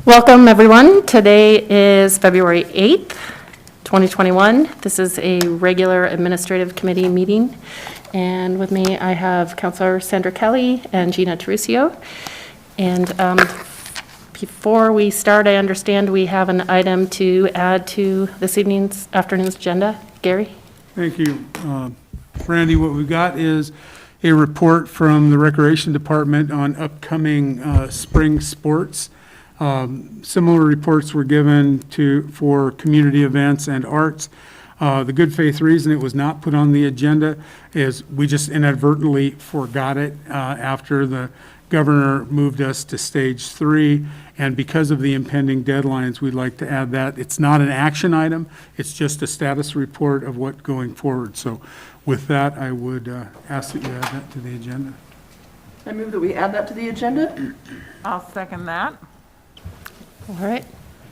Welcome, everyone. Today is February 8th, 2021. This is a regular administrative committee meeting. And with me, I have Councilor Sandra Kelly and Gina Terusio. And before we start, I understand we have an item to add to this afternoon's agenda. Gary? Thank you. Randy, what we've got is a report from the Recreation Department on upcoming spring sports. Similar reports were given for community events and arts. The good faith reason it was not put on the agenda is we just inadvertently forgot it after the governor moved us to stage 3, and because of the impending deadlines, we'd like to add that. It's not an action item, it's just a status report of what going forward. So with that, I would ask that you add that to the agenda. I move that we add that to the agenda. I'll second that. All right.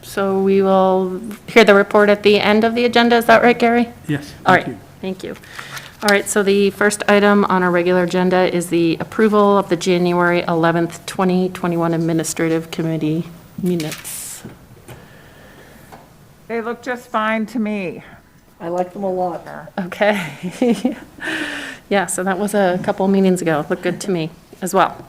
So we will hear the report at the end of the agenda. Is that right, Gary? Yes. All right. Thank you. All right. So the first item on our regular agenda is the approval of the January 11th, 2021 Administrative Committee minutes. They look just fine to me. I like them a lot. Okay. Yeah, so that was a couple meetings ago. Looked good to me as well.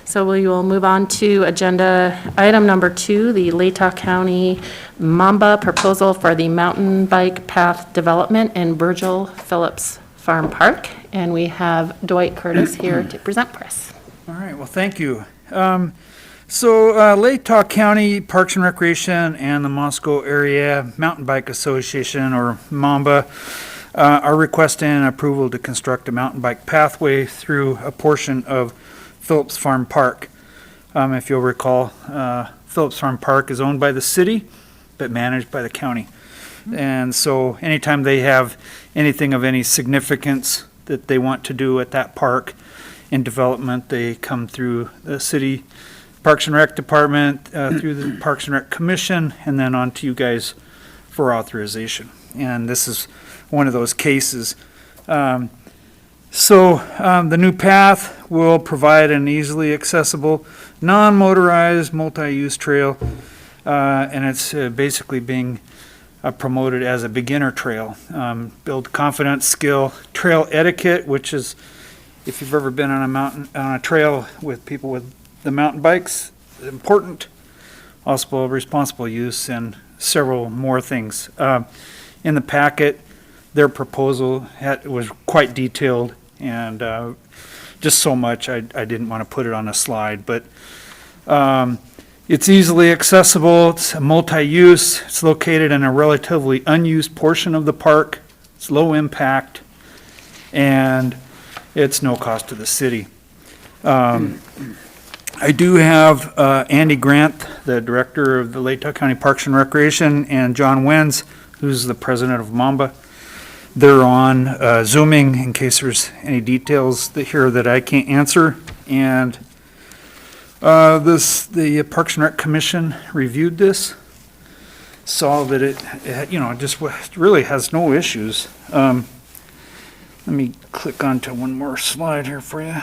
So we will move on to agenda item number 2, the Latah County Mamba proposal for the mountain bike path development in Virgil Phillips Farm Park. And we have Dwight Curtis here to present for us. All right, well, thank you. Latah County Parks and Recreation and the Moscow Area Mountain Bike Association, or MAMBA, are requesting approval to construct a mountain bike pathway through a portion of Phillips Farm Park. If you'll recall, Phillips Farm Park is owned by the city, but managed by the county. And so anytime they have anything of any significance that they want to do at that park in development, they come through the city Parks and Rec Department, through the Parks and Rec Commission, and then on to you guys for authorization. And this is one of those cases. The new path will provide an easily accessible, non-motorized, multi-use trail, and it's basically being promoted as a beginner trail. Build confidence, skill, trail etiquette, which is, if you've ever been on a trail with people with the mountain bikes, important. Also responsible use and several more things. In the packet, their proposal was quite detailed, and just so much I didn't want to put it on a slide, but it's easily accessible, it's multi-use, it's located in a relatively unused portion of the park, it's low impact, and it's no cost to the city. I do have Andy Grant, the director of the Latah County Parks and Recreation, and John Wenz, who's the president of MAMBA. They're on Zooming in case there's any details here that I can't answer. And the Parks and Rec Commission reviewed this, saw that it just really has no issues. Let me click onto one more slide here for you.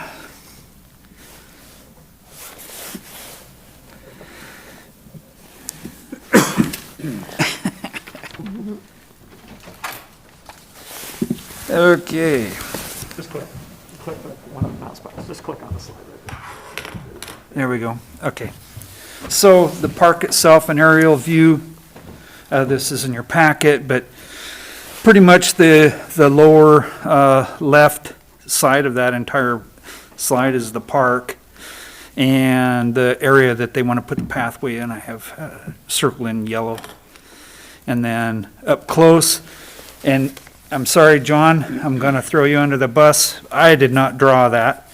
Okay. Just click one of the mouse buttons. Just click on the slide. There we go. Okay. So the park itself, an aerial view. This is in your packet, but pretty much the lower left side of that entire slide is the park, and the area that they want to put the pathway in, I have circled in yellow. And then up close, and I'm sorry, John, I'm going to throw you under the bus. I did not draw that.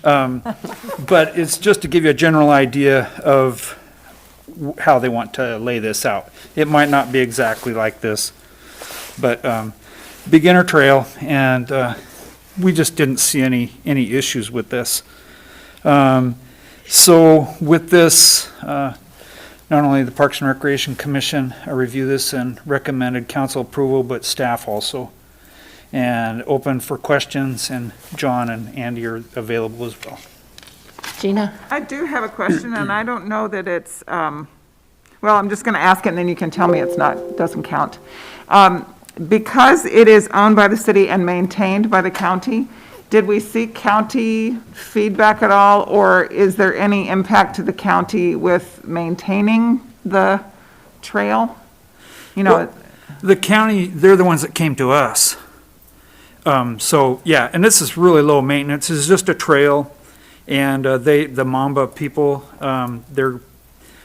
But it's just to give you a general idea of how they want to lay this out. It might not be exactly like this, but beginner trail, and we just didn't see any issues with this. So with this, not only the Parks and Recreation Commission reviewed this and recommended council approval, but staff also. And open for questions, and John and Andy are available as well. Gina? I do have a question, and I don't know that it's Well, I'm just going to ask it, and then you can tell me it's not, doesn't count. Because it is owned by the city and maintained by the county, did we seek county feedback at all, or is there any impact to the county with maintaining the trail? You know, The county, they're the ones that came to us. So, yeah, and this is really low maintenance. It's just a trail. And the Mamba people,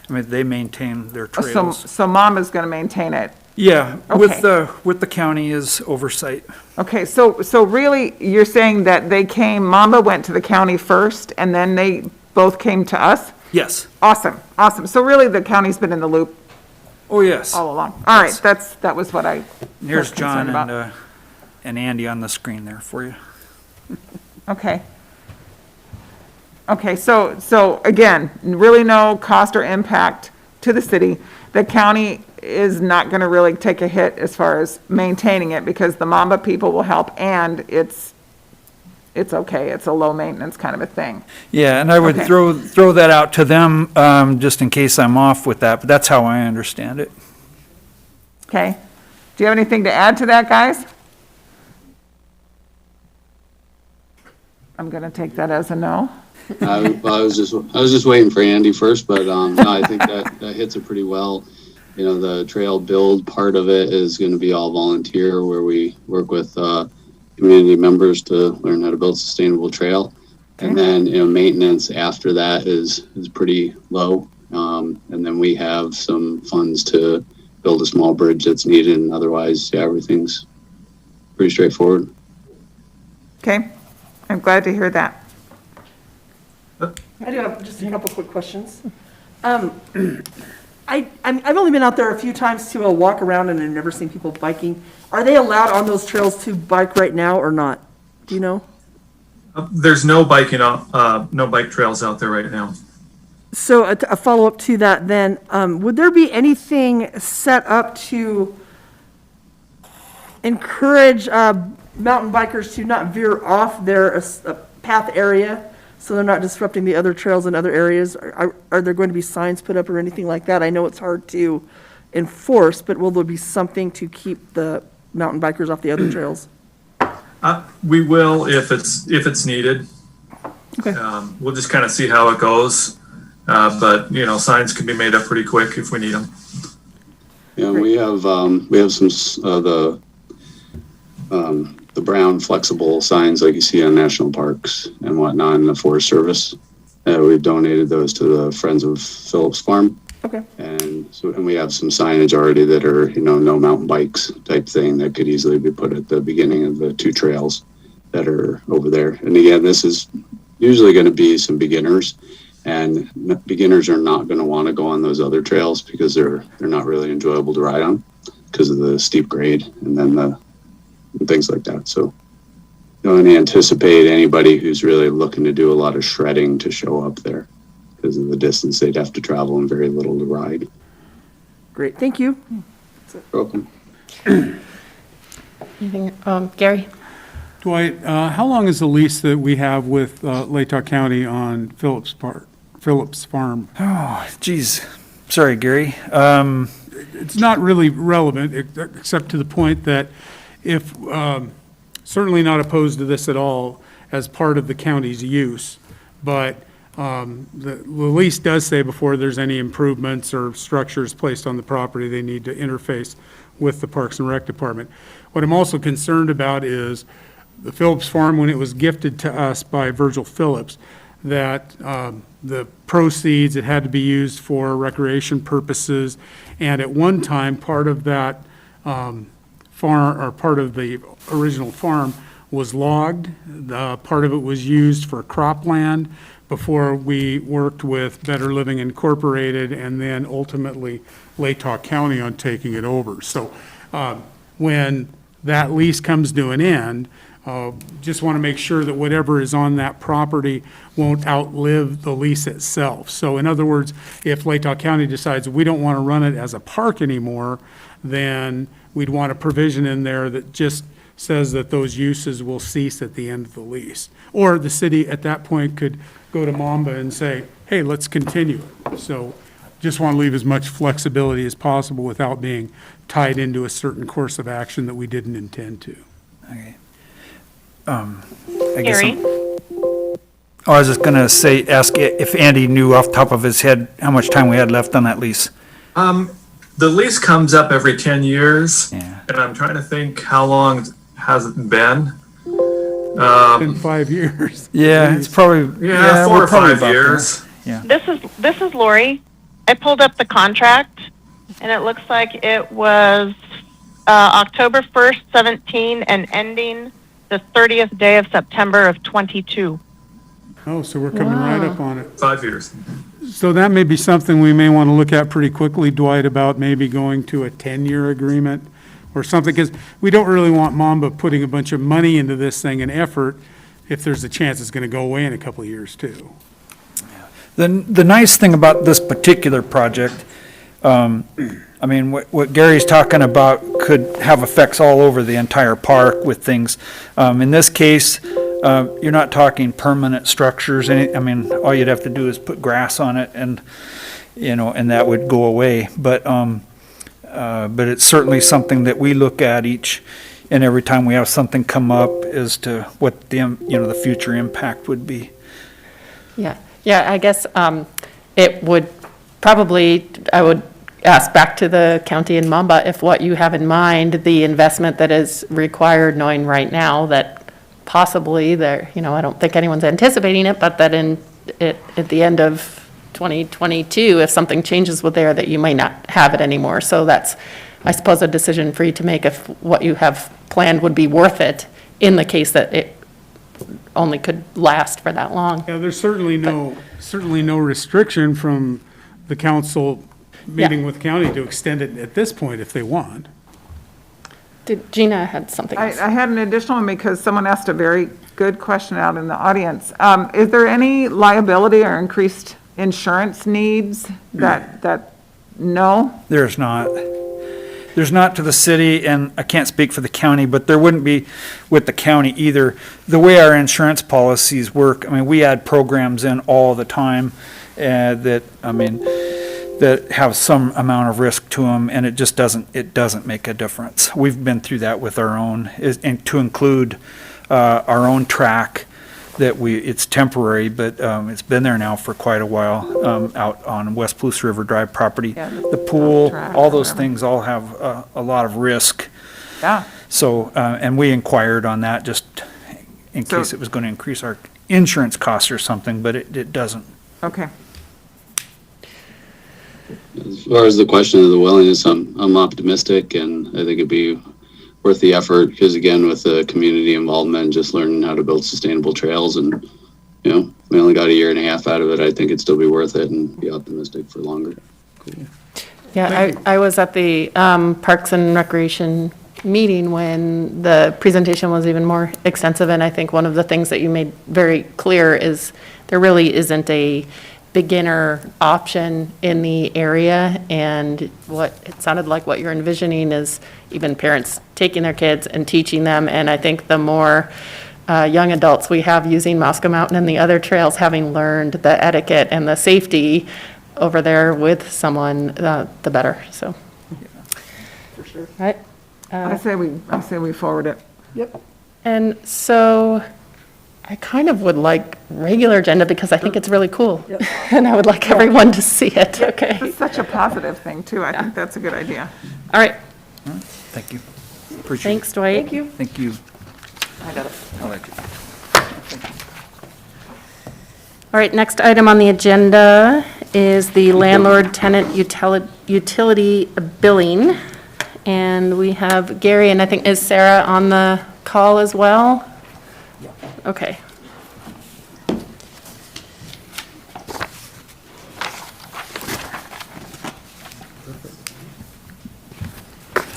they maintain their trails. so Mama's going to maintain it. Yeah, Okay. with the county's oversight. Okay, so really, you're saying that Mamba went to the county first, and then they both came to us? Yes. Awesome. So really, the county's been in the loop Oh, yes. all along. All right, Yes. that was what I was Here's concerned John about. and Andy on the screen there for you. Okay. Okay, so again, really no cost or impact to the city. The county is not going to really take a hit as far as maintaining it because the Mamba people will help and it's okay. It's a low maintenance kind of a thing. Yeah, and I would Okay. throw that out to them, just in case I'm off with that, but that's how I understand it. Okay? Do you have anything to add to that, guys? I'm going to take that as a no. I was just waiting for Andy first, but no, I think that hits it pretty well. You know, the trail build part of it is going to be all volunteer, where we work with community members to learn how to build sustainable trail, and then maintenance after that is pretty low. And then we have some funds to build a small bridge that's needed, and otherwise, yeah, everything's pretty straightforward. Okay? I'm glad to hear that. I do have just a couple quick questions. I've only been out there a few times to walk around and I've never seen people biking. Are they allowed on those trails to bike right now or not? Do you know? There's no no bike trails out there right now. So a follow-up to that then, would there be anything set up to encourage mountain bikers to not veer off their path area so they're not disrupting the other trails in other areas? Are there going to be signs put up or anything like that? I know it's hard to enforce, but will there be something to keep the mountain bikers off the other trails? We will if it's needed. Okay. We'll just kind of see how it goes. But signs can be made up pretty quick if we need them. Yeah, we have some the brown flexible signs like you see on national parks and whatnot in the Forest Service. We've donated those to the Friends of Phillips Farm. Okay. And we have some signage already that are, no mountain bikes type thing that could easily be put at the beginning of the two trails that are over there. And again, this is usually going to be some beginners, and beginners are not going to want to go on those other trails because they're not really enjoyable to ride on because of the steep grade and then and things like that. So don't anticipate anybody who's really looking to do a lot of shredding to show up there because of the distance they'd have to travel and very little to ride. Great, thank you. Welcome. Anything, Gary? Dwight, how long is the lease that we have with Latah County on Phillips Farm? Oh, geez. Sorry, Gary. It's not really relevant, except to the point that if, certainly not opposed to this at all as part of the county's use, but the lease does say before there's any improvements or structures placed on the property, they need to interface with the Parks and Rec Department. What I'm also concerned about is the Phillips Farm, when it was gifted to us by Virgil Phillips, that the proceeds, it had to be used for recreation purposes, and at one time, part of that farm, or part of the original farm was logged. Part of it was used for cropland before we worked with Better Living Incorporated and then ultimately Latah County on taking it over. So when that lease comes to an end, just want to make sure that whatever is on that property won't outlive the lease itself. So in other words, if Latah County decides we don't want to run it as a park anymore, then we'd want a provision in there that just says that those uses will cease at the end of the lease. Or the city at that point could go to Mamba and say, hey, let's continue it. So just want to leave as much flexibility as possible without being tied into a certain course of action that we didn't intend to. Okay. I guess Gary? I was just gonna say, ask if Andy knew off the top of his head how much time we had left on that lease. The lease comes up every 10 years, Yeah. and I'm trying to think how long has it been? In 5 years. Yeah, it's probably, Yeah, we're 4 or probably 5 about there. years. This is Lori. I pulled up the contract, and it looks like it was October 1st, 17, and ending the 30th day of September of 22. Oh, so we're coming right up on it. 5 years. So that may be something we may want to look at pretty quickly, Dwight, about maybe going to a 10-year agreement or something, because we don't really want Mamba putting a bunch of money into this thing and effort if there's a chance it's going to go away in a couple of years, too. The nice thing about this particular project, I mean, what Gary's talking about could have effects all over the entire park with things. In this case, you're not talking permanent structures, I mean, all you'd have to do is put grass on it and, and that would go away. But it's certainly something that we look at each and every time we have something come up as to what the future impact would be. Yeah, I guess it would probably, I would ask back to the county and Mamba if what you have in mind, the investment that is required, knowing right now that possibly there, I don't think anyone's anticipating it, but that at the end of 2022, if something changes with there, that you might not have it anymore. So that's, I suppose, a decision for you to make if what you have planned would be worth it in the case that it only could last for that long. Yeah, there's certainly no restriction from the council meeting with county to extend it at this point if they want. Gina had something else. I had an additional one because someone asked a very good question out in the audience. Is there any liability or increased insurance needs that, no? There's not. There's not to the city, and I can't speak for the county, but there wouldn't be with the county either. The way our insurance policies work, I mean, we add programs in all the time that have some amount of risk to them, and it just doesn't make a difference. We've been through that with our own, and to include our own track that it's temporary, but it's been there now for quite a while, out on West Palouse River Drive property. Yeah, The pool, track, all those whatever. things all have a lot of risk. Yeah. So, and we inquired on that just in So- case it was going to increase our insurance costs or something, but it doesn't. Okay. As far as the question of the willingness, I'm optimistic, and I think it'd be worth the effort, because again, with the community involvement, just learning how to build sustainable trails, and we only got a year and a half out of it, I think it'd still be worth it, and be optimistic for longer. Yeah, I was at the Parks and Recreation meeting when the presentation was even more extensive, and I think one of the things that you made very clear is there really isn't a beginner option in the area, and what it sounded like what you're envisioning is even parents taking their kids and teaching them, and I think the more young adults we have using Moscow Mountain and the other trails, having learned the etiquette and the safety over there with someone, the better, so. For sure. Right. I say we forward it. Yep. And so I kind of would like regular agenda because I think it's really cool. Yep. And I would like everyone to see it, okay? It's such a positive thing, too. I think that's a good idea. All right, Thank you. Appreciate it. thanks, Dwight. Thank you. Thank you. I got it. I like it. All right, next item on the agenda is the landlord-tenant utility billing. And we have Gary, and I think, is Sarah on the call as well? Okay.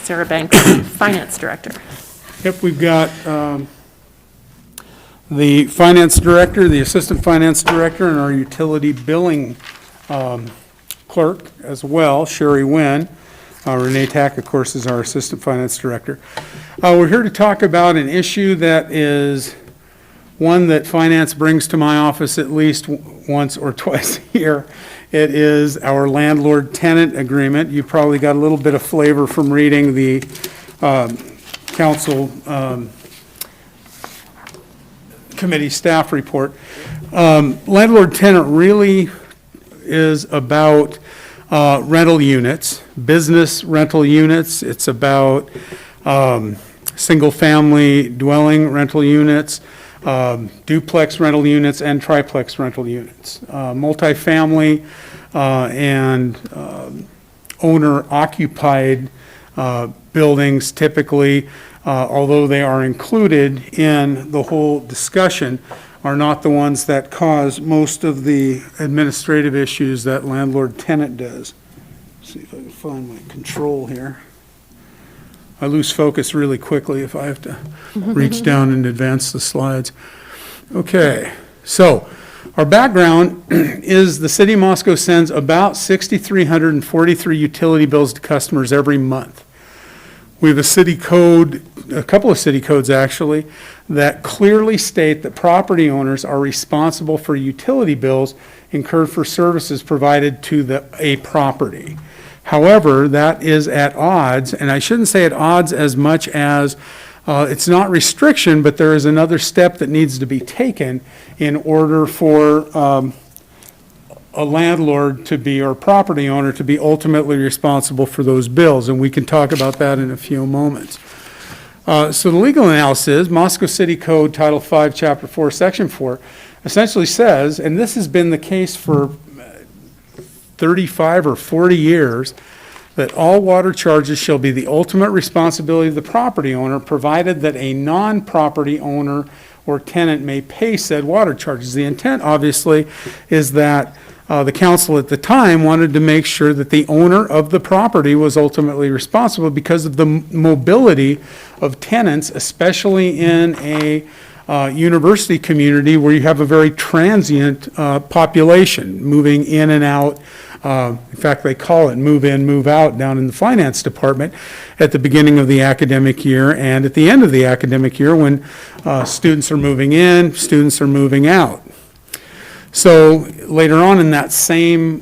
Sarah Banks, Finance Director. Yep, we've got the finance director, the assistant finance director, and our utility billing clerk as well, Sherry Nguyen. Renee Tack, of course, is our assistant finance director. We're here to talk about an issue that is one that finance brings to my office at least once or twice a year. It is our landlord-tenant agreement. You probably got a little bit of flavor from reading the council committee staff report. Landlord-tenant really is about rental units, business rental units. It's about single-family dwelling rental units, duplex rental units, and triplex rental units. Multifamily and owner-occupied buildings typically, although they are included in the whole discussion, are not the ones that cause most of the administrative issues that landlord-tenant does. See if I can find my control here. I lose focus really quickly if I have to reach down and advance the slides. Okay, so our background is the city of Moscow sends about 6,343 utility bills to customers every month. We have a city code, a couple of city codes actually, that clearly state that property owners are responsible for utility bills incurred for services provided to a property. However, that is at odds, and I shouldn't say at odds as much as it's not restriction, but there is another step that needs to be taken in order for a landlord to be, or property owner to be ultimately responsible for those bills, and we can talk about that in a few moments. So the legal analysis, Moscow City Code, Title 5, Chapter 4, Section 4, essentially says, and this has been the case for 35 or 40 years, that all water charges shall be the ultimate responsibility of the property owner, provided that a non-property owner or tenant may pay said water charges. The intent, obviously, is that the council at the time wanted to make sure that the owner of the property was ultimately responsible because of the mobility of tenants, especially in a university community where you have a very transient population moving in and out. In fact, they call it move in, move out down in the finance department at the beginning of the academic year and at the end of the academic year when students are moving in, students are moving out. So later on in that same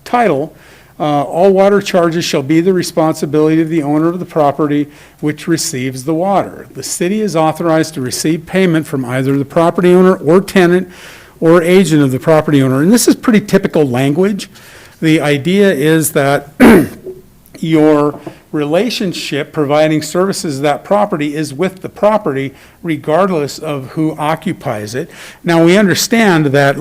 title, all water charges shall be the responsibility of the owner of the property which receives the water. The city is authorized to receive payment from either the property owner or tenant or agent of the property owner. And this is pretty typical language. The idea is that your relationship providing services to that property is with the property regardless of who occupies it. Now, we understand that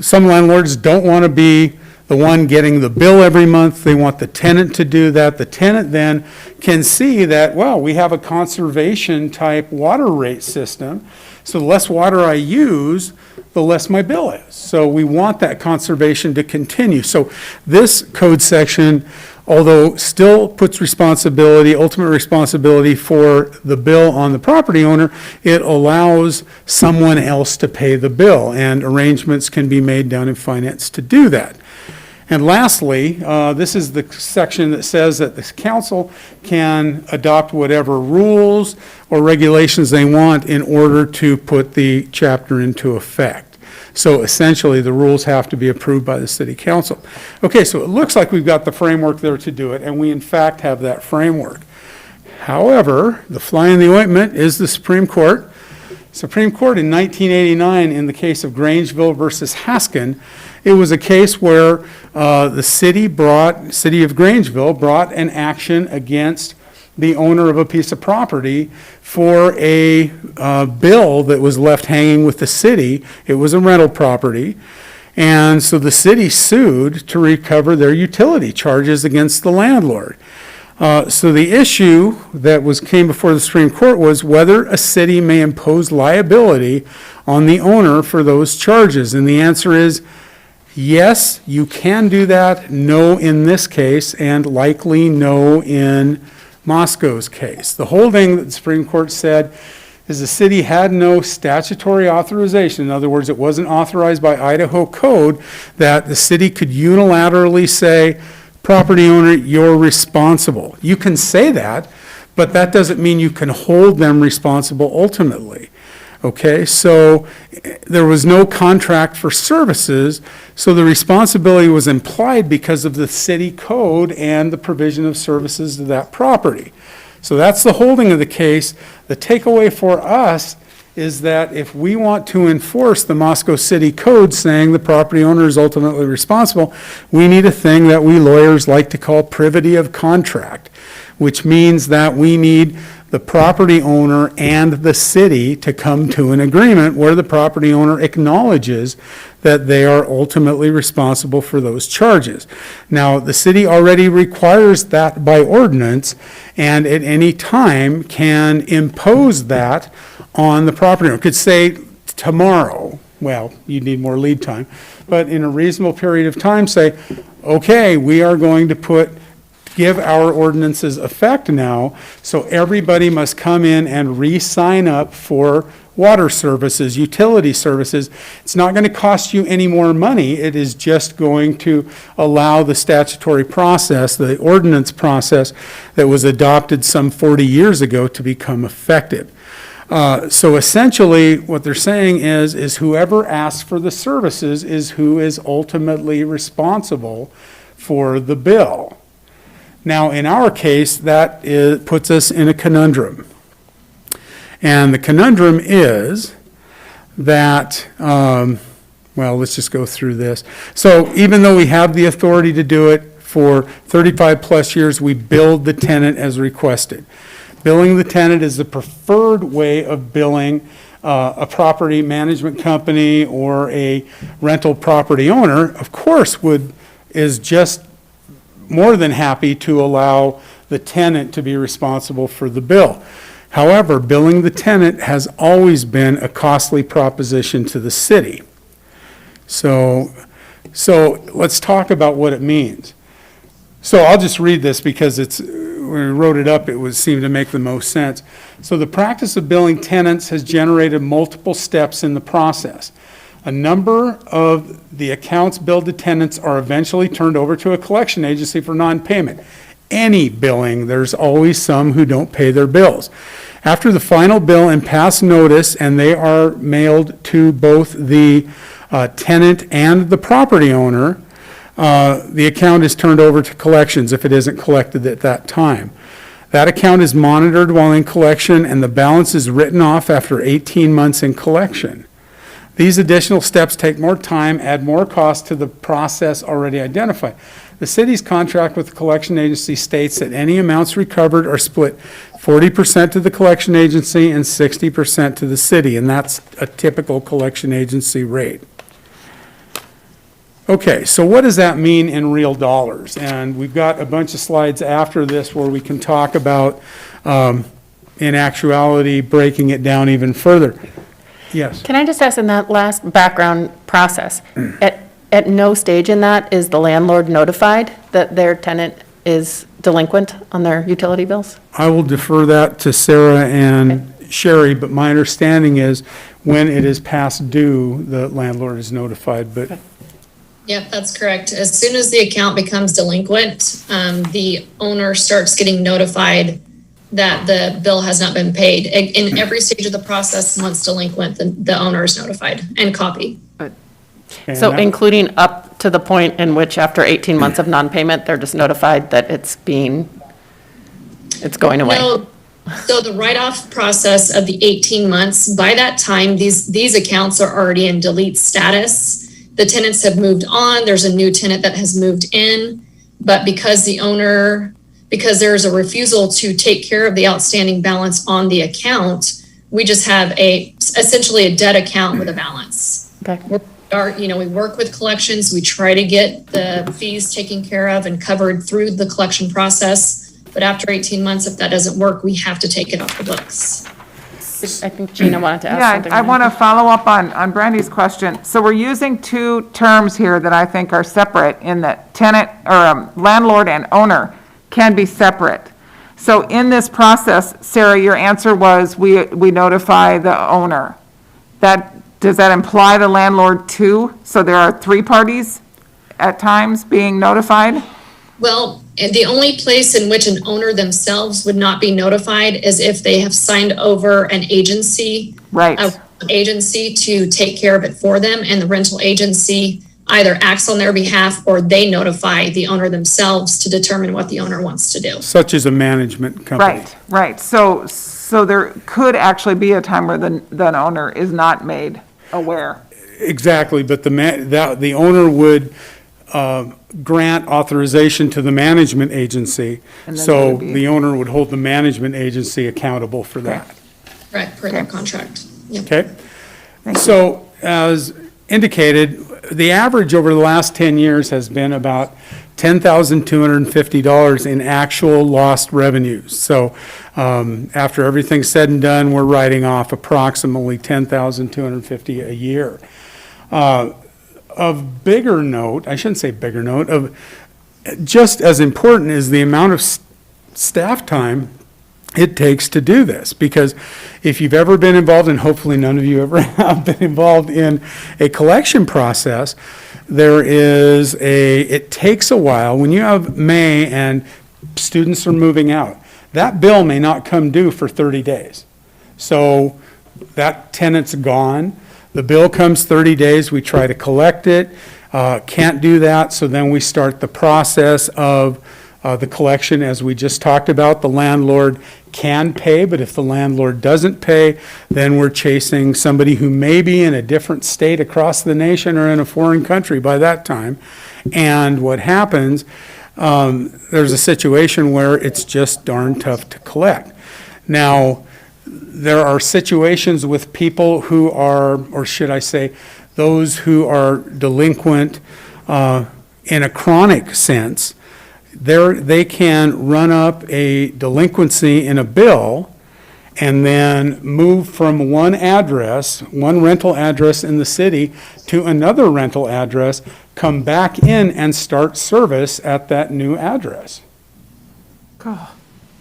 some landlords don't want to be the one getting the bill every month. They want the tenant to do that. The tenant then can see that, well, we have a conservation type water rate system. So the less water I use, the less my bill is. So we want that conservation to continue. So this code section, although still puts ultimate responsibility for the bill on the property owner, it allows someone else to pay the bill, and arrangements can be made down in finance to do that. And lastly, this is the section that says that the council can adopt whatever rules or regulations they want in order to put the chapter into effect. So essentially, the rules have to be approved by the city council. Okay, so it looks like we've got the framework there to do it, and we in fact have that framework. However, the fly in the ointment is the Supreme Court. Supreme Court in 1989, in the case of Grangeville versus Haskin, it was a case where the city of Grangeville brought an action against the owner of a piece of property for a bill that was left hanging with the city. It was a rental property. And so the city sued to recover their utility charges against the landlord. So the issue that came before the Supreme Court was whether a city may impose liability on the owner for those charges. And the answer is yes, you can do that. No in this case, and likely no in Moscow's case. The holding that the Supreme Court said is the city had no statutory authorization. In other words, it wasn't authorized by Idaho code that the city could unilaterally say, property owner, you're responsible. You can say that, but that doesn't mean you can hold them responsible ultimately. Okay, so there was no contract for services, so the responsibility was implied because of the city code and the provision of services to that property. So that's the holding of the case. The takeaway for us is that if we want to enforce the Moscow City Code saying the property owner is ultimately responsible, we need a thing that we lawyers like to call privity of contract, which means that we need the property owner and the city to come to an agreement where the property owner acknowledges that they are ultimately responsible for those charges. Now, the city already requires that by ordinance, and at any time can impose that on the property owner. It could say tomorrow, well, you'd need more lead time, but in a reasonable period of time, say, okay, we are going to give our ordinances effect now, so everybody must come in and re-sign up for water services, utility services. It's not going to cost you any more money. It is just going to allow the statutory process, the ordinance process that was adopted some 40 years ago to become effective. So essentially, what they're saying is whoever asks for the services is who is ultimately responsible for the bill. Now, in our case, puts us in a conundrum. And the conundrum is that, well, let's just go through this. So even though we have the authority to do it for 35 plus years, we billed the tenant as requested. Billing the tenant is the preferred way of billing a property management company or a rental property owner, of course, is just more than happy to allow the tenant to be responsible for the bill. However, billing the tenant has always been a costly proposition to the city. So let's talk about what it means. So I'll just read this because when we wrote it up, it seemed to make the most sense. So the practice of billing tenants has generated multiple steps in the process. A number of the accounts billed to tenants are eventually turned over to a collection agency for non-payment. Any billing, there's always some who don't pay their bills. After the final bill and pass notice, and they are mailed to both the tenant and the property owner, the account is turned over to collections if it isn't collected at that time. That account is monitored while in collection, and the balance is written off after 18 months in collection. These additional steps take more time, add more cost to the process already identified. The city's contract with the collection agency states that any amounts recovered are split 40% to the collection agency and 60% to the city, and that's a typical collection agency rate. Okay, so what does that mean in real dollars? And we've got a bunch of slides after this where we can talk about, in actuality, breaking it down even further. Yes. Can I just ask, in that last background process, at no stage in that is the landlord notified that their tenant is delinquent on their utility bills? I will defer that to Sarah and Sherry, but my understanding is when it is past due, the landlord is notified, but. Yep, that's correct. As soon as the account becomes delinquent, the owner starts getting notified that the bill has not been paid. In every stage of the process, once delinquent, the owner is notified and copied. So including up to the point in which after 18 months of non-payment, they're just notified that it's going away? No, so the write-off process of the 18 months, by that time, these accounts are already in delete status. The tenants have moved on. There's a new tenant that has moved in, but because there's a refusal to take care of the outstanding balance on the account, we just have essentially a dead account with a balance. Okay. We work with collections. We try to get the fees taken care of and covered through the collection process. But after 18 months, if that doesn't work, we have to take it off the books. I think Gina wanted to ask something. Yeah, I want to follow up on Brandy's question. So we're using two terms here that I think are separate in that tenant or landlord and owner can be separate. So in this process, Sarah, your answer was we notify the owner. Does that imply the landlord too? So there are three parties at times being notified? Well, the only place in which an owner themselves would not be notified is if they have signed over an agency. Right. A agency to take care of it for them, and the rental agency either acts on their behalf or they notify the owner themselves to determine what the owner wants to do. Such as a management company. Right. So there could actually be a time where the owner is not made aware. Exactly, but the owner would grant authorization to the management agency, And then so it would be- the owner would hold the management agency accountable for that. Right, per their contract. Yep. Okay? So, as indicated, the average over the last 10 years has been about $10,250 in actual lost revenues. So, after everything's said and done, we're writing off approximately $10,250 a year. Of bigger note, I shouldn't say bigger note, of just as important is the amount of staff time it takes to do this. Because if you've ever been involved, and hopefully none of you ever have been involved in a collection process, it takes a while. When you have May and students are moving out, that bill may not come due for 30 days. So that tenant's gone. The bill comes 30 days, we try to collect it, can't do that, so then we start the process of the collection. As we just talked about, the landlord can pay, but if the landlord doesn't pay, then we're chasing somebody who may be in a different state across the nation or in a foreign country by that time. And what happens, there's a situation where it's just darn tough to collect. Now, there are situations with people who are, or should I say, those who are delinquent in a chronic sense. They can run up a delinquency in a bill and then move from one address, one rental address in the city, to another rental address, come back in and start service at that new address.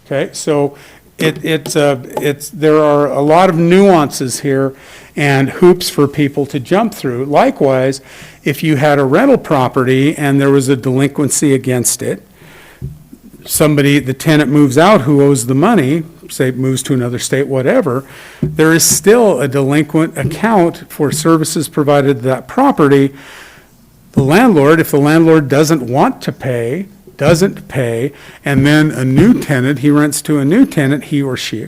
Okay, so there are a lot of nuances here and hoops for people to jump through. Likewise, if you had a rental property and there was a delinquency against it, the tenant moves out who owes the money, say moves to another state, whatever, there is still a delinquent account for services provided to that property. The landlord, if the landlord doesn't want to pay, doesn't pay, and then a new tenant, he or she,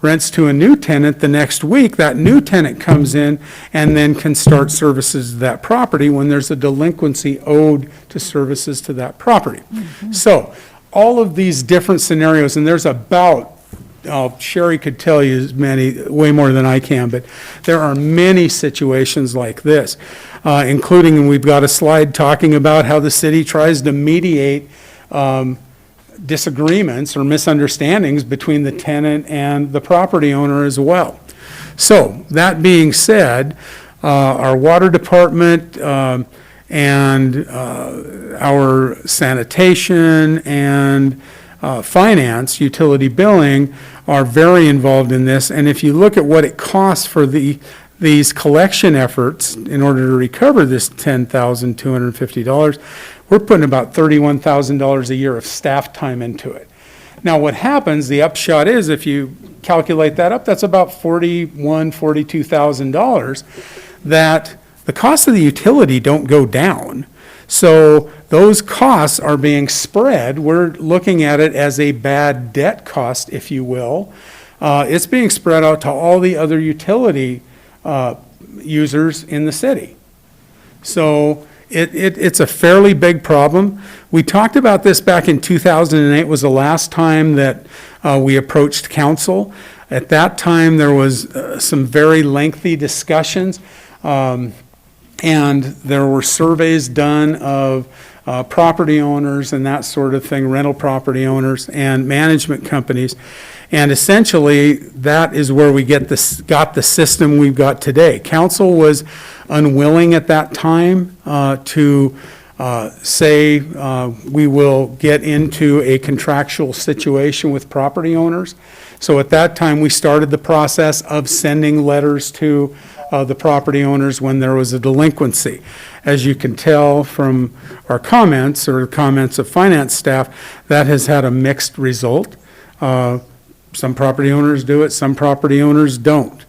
rents to a new tenant the next week, that new tenant comes in and then can start services to that property when there's a delinquency owed to services to that property. So, all of these different scenarios, and there's Sherry could tell you way more than I can, but there are many situations like this, including, and we've got a slide talking about how the city tries to mediate disagreements or misunderstandings between the tenant and the property owner as well. So, that being said, our water department and our sanitation and finance, utility billing, are very involved in this. And if you look at what it costs for these collection efforts in order to recover this $10,250, we're putting about $31,000 a year of staff time into it. Now, what happens, the upshot is, if you calculate that up, that's about $41,000, $42,000, that the costs of the utility don't go down. So those costs are being spread. We're looking at it as a bad debt cost, if you will. It's being spread out to all the other utility users in the city. So it's a fairly big problem. We talked about this back in 2008 was the last time that we approached council. At that time, there was some very lengthy discussions. And there were surveys done of property owners and that sort of thing, rental property owners and management companies. And essentially, that is where we got the system we've got today. Council was unwilling at that time to say we will get into a contractual situation with property owners. So at that time, we started the process of sending letters to the property owners when there was a delinquency. As you can tell from our comments or comments of finance staff, that has had a mixed result. Some property owners do it, some property owners don't.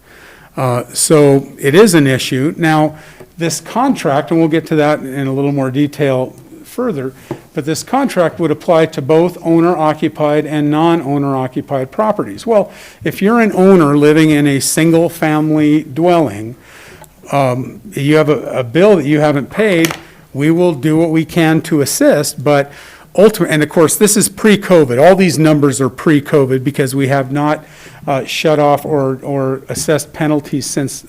So it is an issue. Now, this contract, and we'll get to that in a little more detail further, but this contract would apply to both owner-occupied and non-owner-occupied properties. Well, if you're an owner living in a single-family dwelling, you have a bill that you haven't paid, we will do what we can to assist, but ultimately, and of course, this is pre-COVID. All these numbers are pre-COVID because we have not shut off or assessed penalties since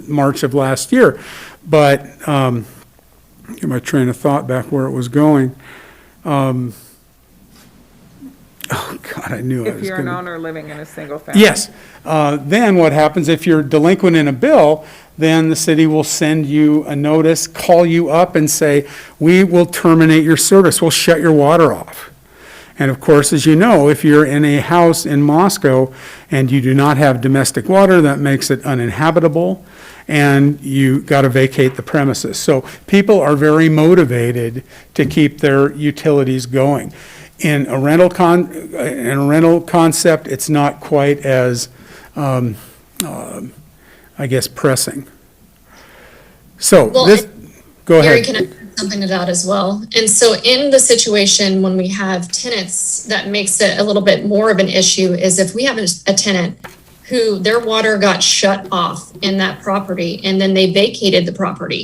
March of last year. But get my train of thought back where it was going. Oh, God, I knew I If was you're an going to. owner living in a single family. Yes. Then what happens if you're delinquent in a bill, then the city will send you a notice, call you up and say, we will terminate your service. We'll shut your water off. And of course, as you know, if you're in a house in Moscow and you do not have domestic water, that makes it uninhabitable and you got to vacate the premises. So people are very motivated to keep their utilities going. In a rental concept, it's not quite as, I guess, pressing. So Well, this, go Gary, ahead. can I add something to that as well? And so in the situation when we have tenants, that makes it a little bit more of an issue is if we have a tenant who their water got shut off in that property and then they vacated the property.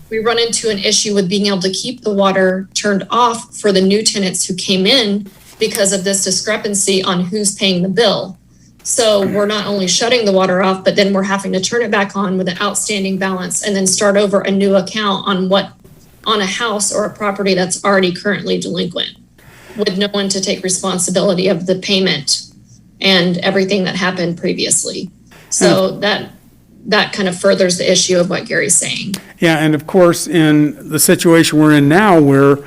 We run into an issue with being able to keep the water turned off for the new tenants who came in because of this discrepancy on who's paying the bill. So we're not only shutting the water off, but then we're having to turn it back on with an outstanding balance and then start over a new account on a house or a property that's already currently delinquent with no one to take responsibility of the payment and everything that happened previously. So that kind of furthers the issue of what Gary's saying. Yeah, and of course, in the situation we're in now where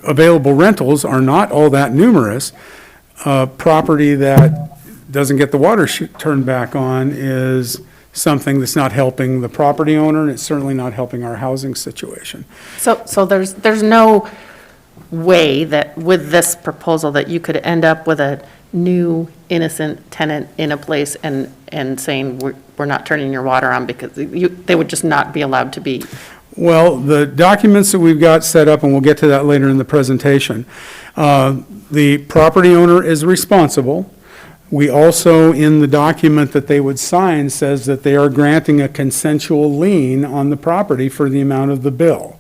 available rentals are not all that numerous, property that doesn't get the water turned back on is something that's not helping the property owner, and it's certainly not helping our housing situation. So there's no way that with this proposal that you could end up with a new innocent tenant in a place and saying, we're not turning your water on because they would just not be allowed to be. Well, the documents that we've got set up, and we'll get to that later in the presentation, the property owner is responsible. We also, in the document that they would sign, says that they are granting a consensual lien on the property for the amount of the bill.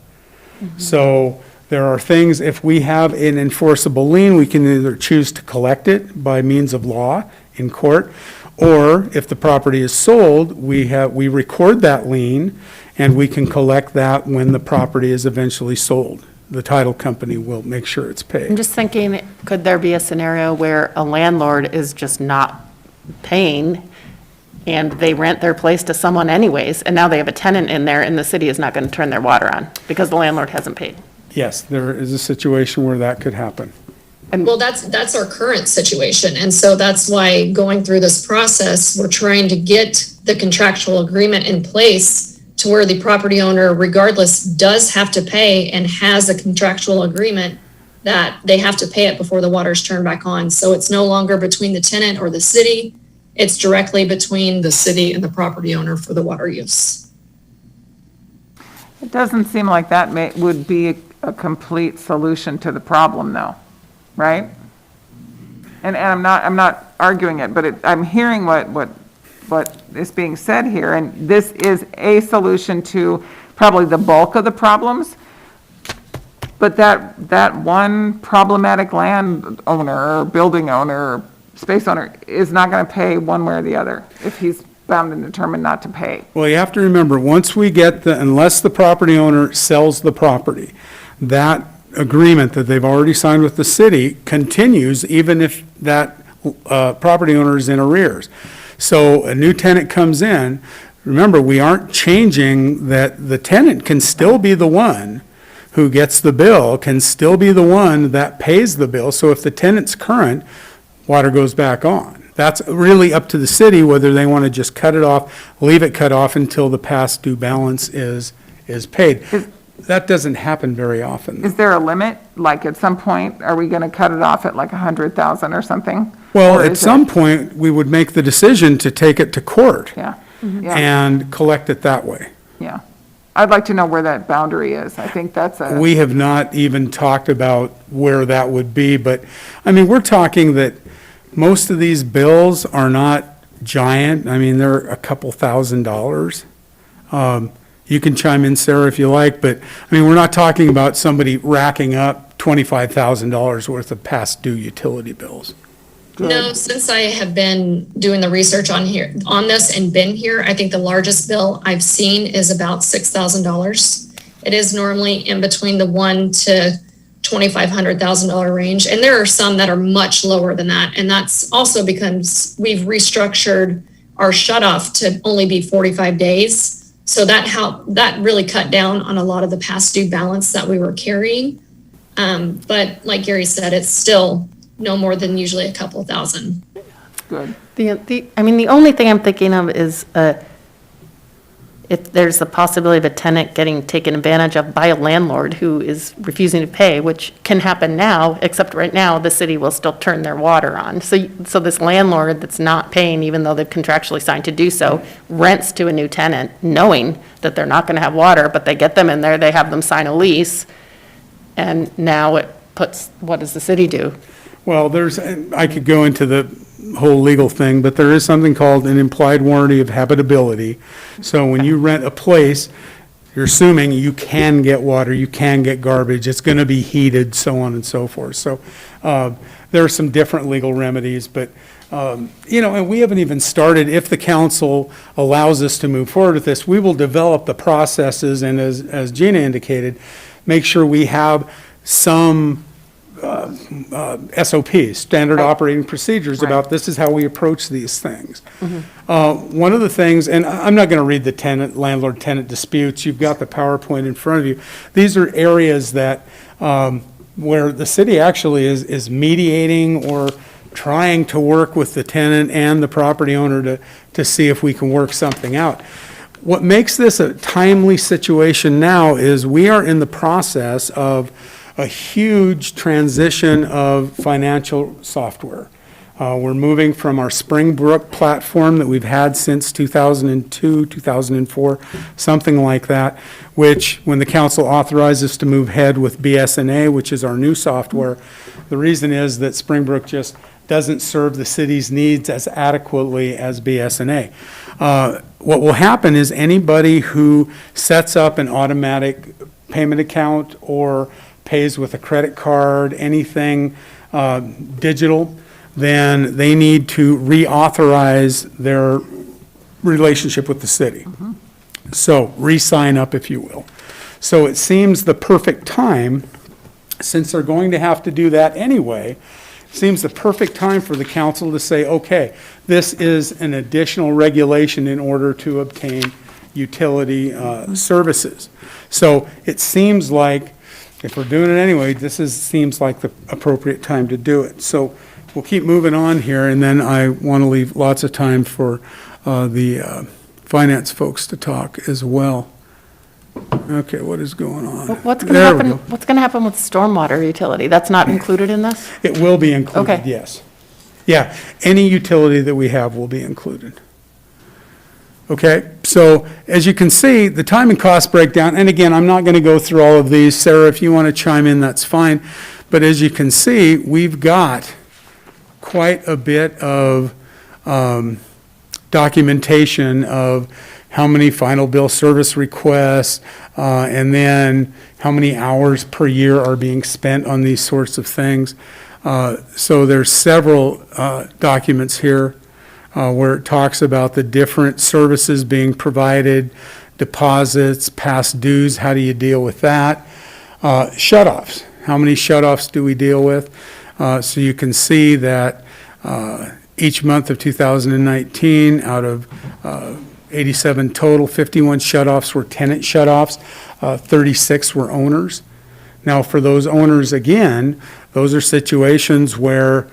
So there are things, if we have an enforceable lien, we can either choose to collect it by means of law in court, or if the property is sold, we record that lien, and we can collect that when the property is eventually sold. The title company will make sure it's I'm paid. just thinking, could there be a scenario where a landlord is just not paying and they rent their place to someone anyways, and now they have a tenant in there and the city is not going to turn their water on because the landlord hasn't paid? Yes, there is a situation where that could happen. Well, that's our current situation. And so that's why going through this process, we're trying to get the contractual agreement in place to where the property owner, regardless, does have to pay and has a contractual agreement that they have to pay it before the water's turned back on. So it's no longer between the tenant or the city. It's directly between the city and the property owner for the water use. It doesn't seem like that would be a complete solution to the problem, though, right? And I'm not arguing it, but I'm hearing what is being said here, and this is a solution to probably the bulk of the problems. But that one problematic land owner or building owner or space owner is not going to pay one way or the other if he's bound and determined not to pay. Well, you have to remember, once we get unless the property owner sells the property, that agreement that they've already signed with the city continues even if that property owner is in arrears. So a new tenant comes in, remember, we aren't changing that. The tenant can still be the one who gets the bill, can still be the one that pays the bill. So if the tenant's current, water goes back on. That's really up to the city whether they want to just cut it off, leave it cut off until the past due balance is paid. That doesn't happen very often. Is there a limit? Like at some point, are we going to cut it off at like 100,000 or something? Well, Or at is some it- point, we would make the decision to take it to court Yeah, yeah, and collect it that way. yeah. I'd like to know where that boundary is. I think that's a, We have not even talked about where that would be, but, I mean, we're talking that most of these bills are not giant. I mean, they're a couple $1,000s. You can chime in, Sarah, if you like, but, I mean, we're not talking about somebody racking up $25,000 worth of past due utility bills. No, since I have been doing the research on this and been here, I think the largest bill I've seen is about $6,000. It is normally in between the $1,000 to $2,500,000 range. And there are some that are much lower than that. And that's also because we've restructured our shut off to only be 45 days. So that really cut down on a lot of the past due balance that we were carrying. But like Gary said, it's still no more than usually a couple thousand. good. I mean, the only thing I'm thinking of is if there's the possibility of a tenant getting taken advantage of by a landlord who is refusing to pay, which can happen now, except right now, the city will still turn their water on. So this landlord that's not paying, even though they've contractually signed to do so, rents to a new tenant, knowing that they're not going to have water, but they get them in there, they have them sign a lease, and now it puts, what does the city do? Well, I could go into the whole legal thing, but there is something called an implied warranty of habitability. So when you rent a place, you're assuming you can get water, you can get garbage, it's going to be heated, so on and so forth. So there are some different legal remedies, but, and we haven't even started, if the council allows us to move forward with this, we will develop the processes, and as Gina indicated, make sure we have some SOPs, standard operating procedures, about this is how we approach these things. One of the things, and I'm not going to read the landlord-tenant disputes, you've got the PowerPoint in front of you. These are areas that, where the city actually is mediating or trying to work with the tenant and the property owner to see if we can work something out. What makes this a timely situation now is we are in the process of a huge transition of financial software. We're moving from our Springbrook platform that we've had since 2002, 2004, something like that, which when the council authorizes to move ahead with BSNA, which is our new software, the reason is that Springbrook just doesn't serve the city's needs as adequately as BSNA. What will happen is anybody who sets up an automatic payment account or pays with a credit card, anything digital, then they need to reauthorize their relationship with the city. So re-sign up, if you will. So it seems the perfect time, since they're going to have to do that anyway, seems the perfect time for the council to say, okay, this is an additional regulation in order to obtain utility services. So it seems like, if we're doing it anyway, seems like the appropriate time to do it. So we'll keep moving on here, and then I want to leave lots of time for the finance folks to talk as well. Okay, what is going on? What's going to There we happen, go. what's going to happen with stormwater utility? That's not included in this? It will be included, Okay. yes. Yeah, any utility that we have will be included. Okay, so as you can see, the time and cost breakdown, and again, I'm not going to go through all of these. Sarah, if you want to chime in, that's fine. But as you can see, we've got quite a bit of documentation of how many final bill service requests, and then how many hours per year are being spent on these sorts of things. So there's several documents here where it talks about the different services being provided, deposits, past dues, how do you deal with that? Shutoffs, how many shutoffs do we deal with? So you can see that each month of 2019, out of 87 total, 51 shutoffs were tenant shutoffs, 36 were owners. Now, for those owners, again, those are situations where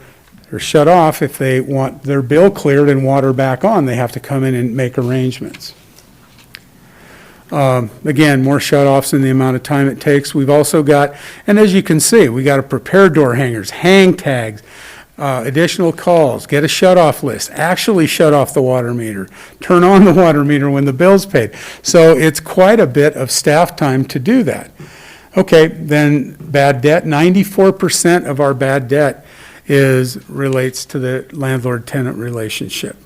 they're shut off. If they want their bill cleared and water back on, they have to come in and make arrangements. Again, more shutoffs in the amount of time it takes. We've also got, and as you can see, we got to prepare door hangers, hang tags, additional calls, get a shut-off list, actually shut off the water meter, turn on the water meter when the bill's paid. So it's quite a bit of staff time to do that. Okay, then bad debt, 94% of our bad debt relates to the landlord-tenant relationship.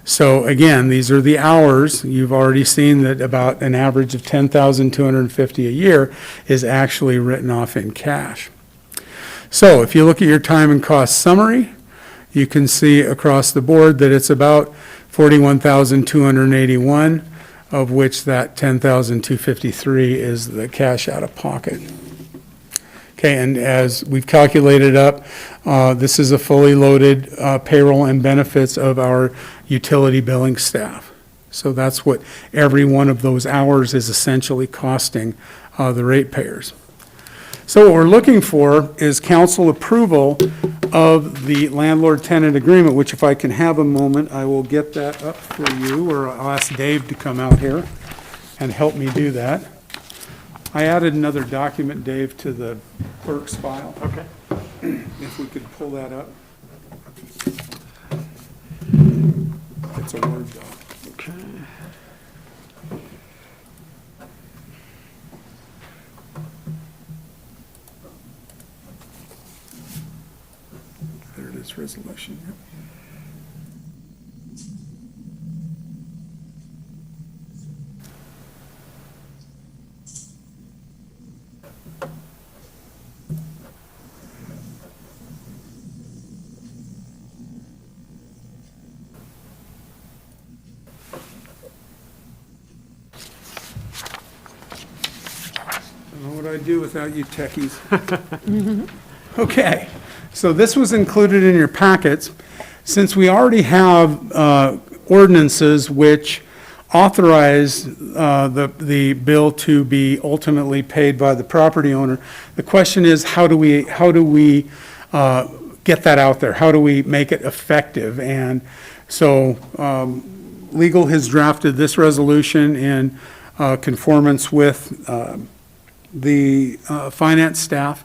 So again, these are the hours. You've already seen that about an average of $10,250 a year is actually written off in cash. So if you look at your time and cost summary, you can see across the board that it's about $41,281, of which that $10,253 is the cash out of pocket. Okay, and as we've calculated up, this is a fully loaded payroll and benefits of our utility billing staff. So that's what every one of those hours is essentially costing the ratepayers. So what we're looking for is council approval of the landlord-tenant agreement, which if I can have a moment, I will get that up for you, or I'll ask Dave to come out here and help me do that. I added another document, Dave, to the clerk's file. Okay. If we could pull that up. It's a Word doc. Okay. There it is, resolution. Yep. I don't know what I'd do without you techies. Okay, so this was included in your packets. Since we already have ordinances which authorize the bill to be ultimately paid by the property owner, the question is, how do we get that out there? How do we make it effective? And so legal has drafted this resolution in conformance with the finance staff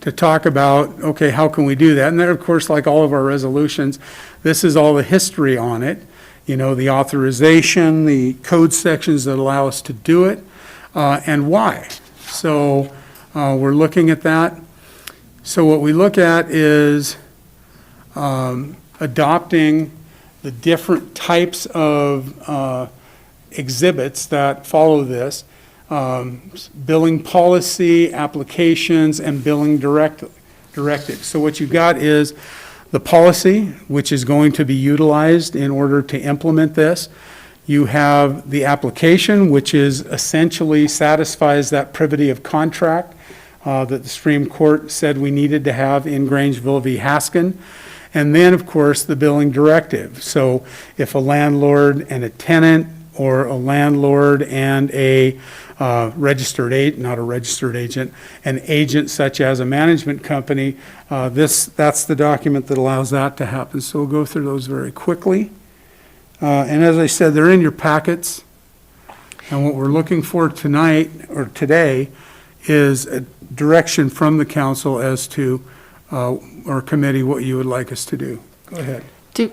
to talk about, okay, how can we do that? And then, of course, like all of our resolutions, this is all the history on it, you know, the authorization, the code sections that allow us to do it, and why. So we're looking at that. So what we look at is adopting the different types of exhibits that follow this. Billing policy, applications, and billing directives. So what you've got is the policy, which is going to be utilized in order to implement this. You have the application, which is essentially satisfies that privity of contract that the Supreme Court said we needed to have in Grangeville v. Haskin. And then, of course, the billing directive. So if a landlord and a tenant, or a landlord and a registered agent, not a registered agent, an agent such as a management company, that's the document that allows that to happen. So we'll go through those very quickly. And as I said, they're in your packets. And what we're looking for tonight, or today, is a direction from the council as to, or committee, what you would like us to do. Go ahead.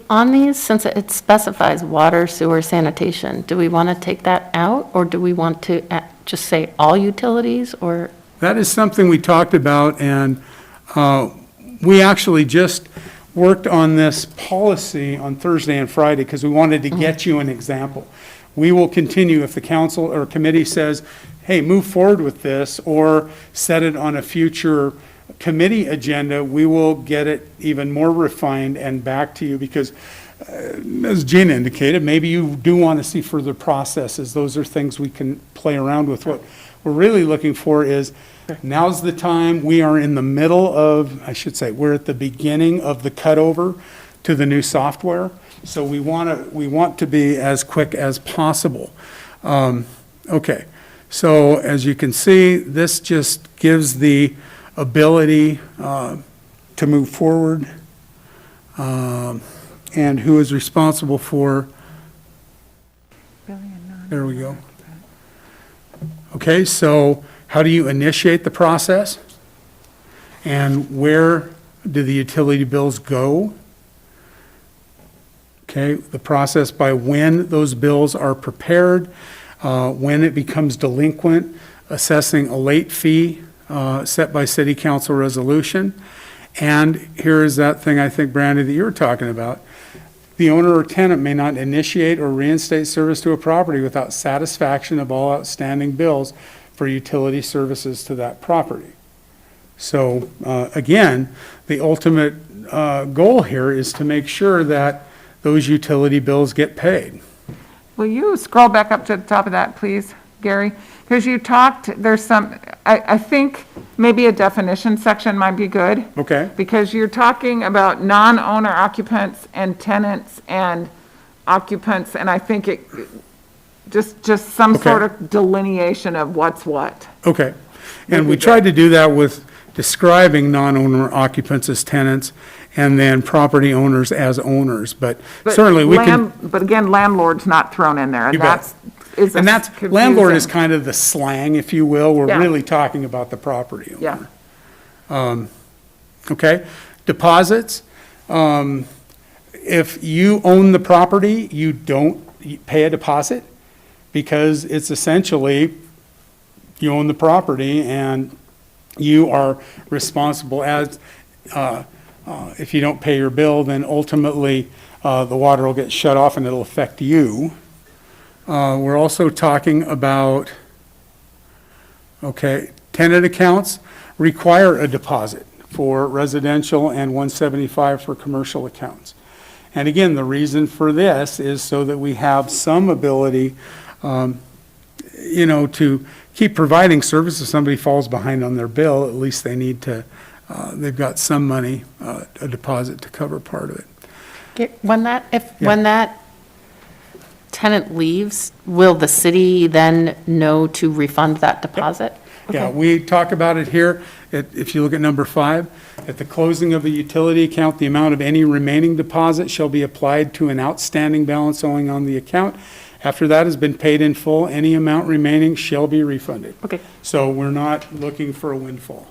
On these, since it specifies water, sewer, sanitation, do we want to take that out, or do we want to just say all utilities, or? That is something we talked about, and we actually just worked on this policy on Thursday and Friday because we wanted to get you an example. We will continue if the council or committee says, hey, move forward with this, or set it on a future committee agenda, we will get it even more refined and back to you because, as Gina indicated, maybe you do want to see further processes. Those are things we can play around with. What we're really looking for is, now's the time. We are in the middle of, I should say, we're at the beginning of the cutover to the new software. So we want to be as quick as possible. Okay, so as you can see, this just gives the ability to move forward, and who is responsible for, there we go. Okay, so how do you initiate the process? And where do the utility bills go? Okay, the process by when those bills are prepared, when it becomes delinquent, assessing a late fee set by city council resolution. And here is that thing I think, Brandy, that you were talking about. The owner or tenant may not initiate or reinstate service to a property without satisfaction of all outstanding bills for utility services to that property. So, again, the ultimate goal here is to make sure that those utility bills get paid. Will you scroll back up to the top of that, please, Gary? Because you talked, there's some, I think maybe a definition section might be good. Okay? Because you're talking about non-owner occupants and tenants and occupants, and I think it, just some Okay. sort of delineation of what's what. Okay. And we tried to do that with describing non-owner occupants as tenants and then property owners as owners, but certainly we can. But again, landlord's not thrown in there, and You bet. that's, And that's, landlord is confusing. kind of the slang, if you will. We're Yeah. really talking about the property owner. Yeah, Okay? Deposits, if you own the property, you don't pay a deposit because it's essentially, you own the property and you are responsible as, if you don't pay your bill, then ultimately, the water will get shut off and it'll affect you. We're also talking about, okay, tenant accounts require a deposit for residential and 175 for commercial accounts. And again, the reason for this is so that we have some ability, to keep providing service. If somebody falls behind on their bill, at least they need to, they've got some money, a deposit to cover part of it. When that tenant leaves, will the city then know to refund that deposit? Yeah, Okay. we talk about it here, if you look at number 5, at the closing of the utility account, the amount of any remaining deposit shall be applied to an outstanding balance owing on the account. After that has been paid in full, any amount remaining shall be refunded. Okay. So we're not looking for a windfall.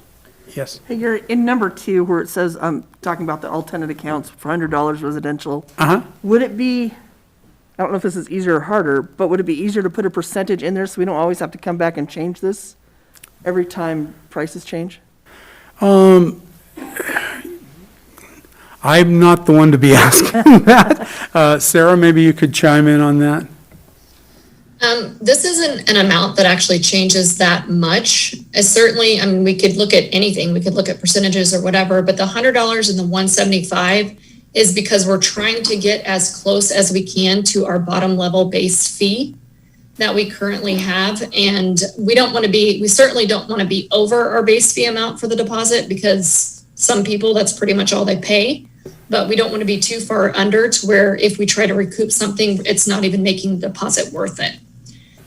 Yes? Hey, Gary, in number 2, where it says, talking about the alternate accounts for $100 residential, Uh-huh. would it be, I don't know if this is easier or harder, but would it be easier to put a percentage in there so we don't always have to come back and change this every time prices change? I'm not the one to be asking that. Sarah, maybe you could chime in on that? This isn't an amount that actually changes that much. Certainly, I mean, we could look at anything. We could look at percentages or whatever, but the $100 and the 175 is because we're trying to get as close as we can to our bottom level base fee that we currently have. And we certainly don't want to be over our base fee amount for the deposit because some people, that's pretty much all they pay. But we don't want to be too far under to where if we try to recoup something, it's not even making the deposit worth it.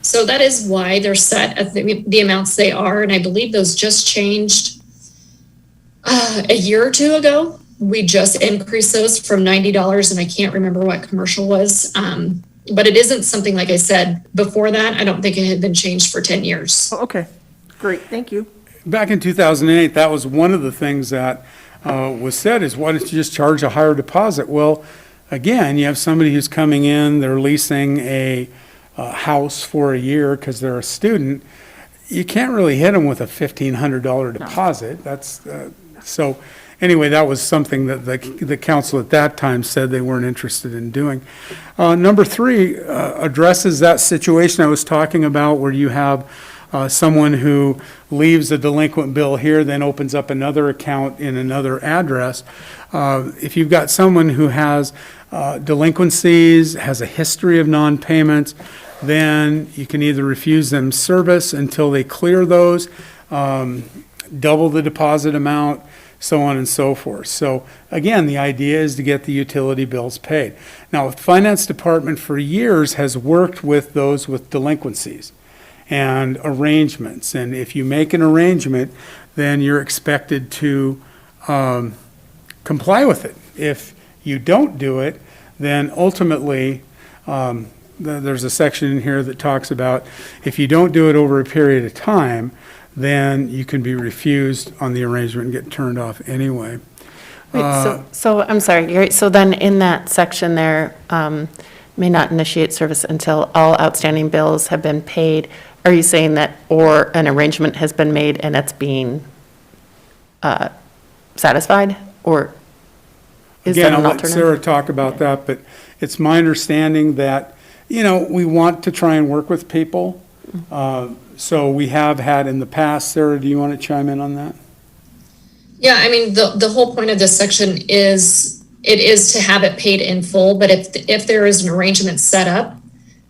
So that is why they're set at the amounts they are. And I believe those just changed a year or two ago. We just increased those from $90, and I can't remember what commercial was. But it isn't something, like I said, before that, I don't think it had been changed for 10 years. Oh, okay, great, thank you. Back in 2008, that was one of the things that was said is, why don't you just charge a higher deposit? Well, again, you have somebody who's coming in, they're leasing a house for a year because they're a student. You can't really hit them with a $1,500 deposit. That's, so anyway, that was something that the council at that time said they weren't interested in doing. Number 3 addresses that situation I was talking about where you have someone who leaves a delinquent bill here, then opens up another account in another address. If you've got someone who has delinquencies, has a history of non-payments, then you can either refuse them service until they clear those, double the deposit amount, so on and so forth. So again, the idea is to get the utility bills paid. Now, the finance department for years has worked with those with delinquencies and arrangements. And if you make an arrangement, then you're expected to comply with it. If you don't do it, then ultimately, there's a section in here that talks about if you don't do it over a period of time, then you can be refused on the arrangement and get turned off anyway. So I'm sorry, Gary, so then in that section there, may not initiate service until all outstanding bills have been paid. Are you saying that, or an arrangement has been made and it's being satisfied, or is that Again, I'll an let alternate? Sarah talk about that, but it's my understanding that, we want to try and work with people. So we have had in the past. Sarah, do you want to chime in on that? Yeah, I mean, the whole point of this section is, it is to have it paid in full, but if there is an arrangement set up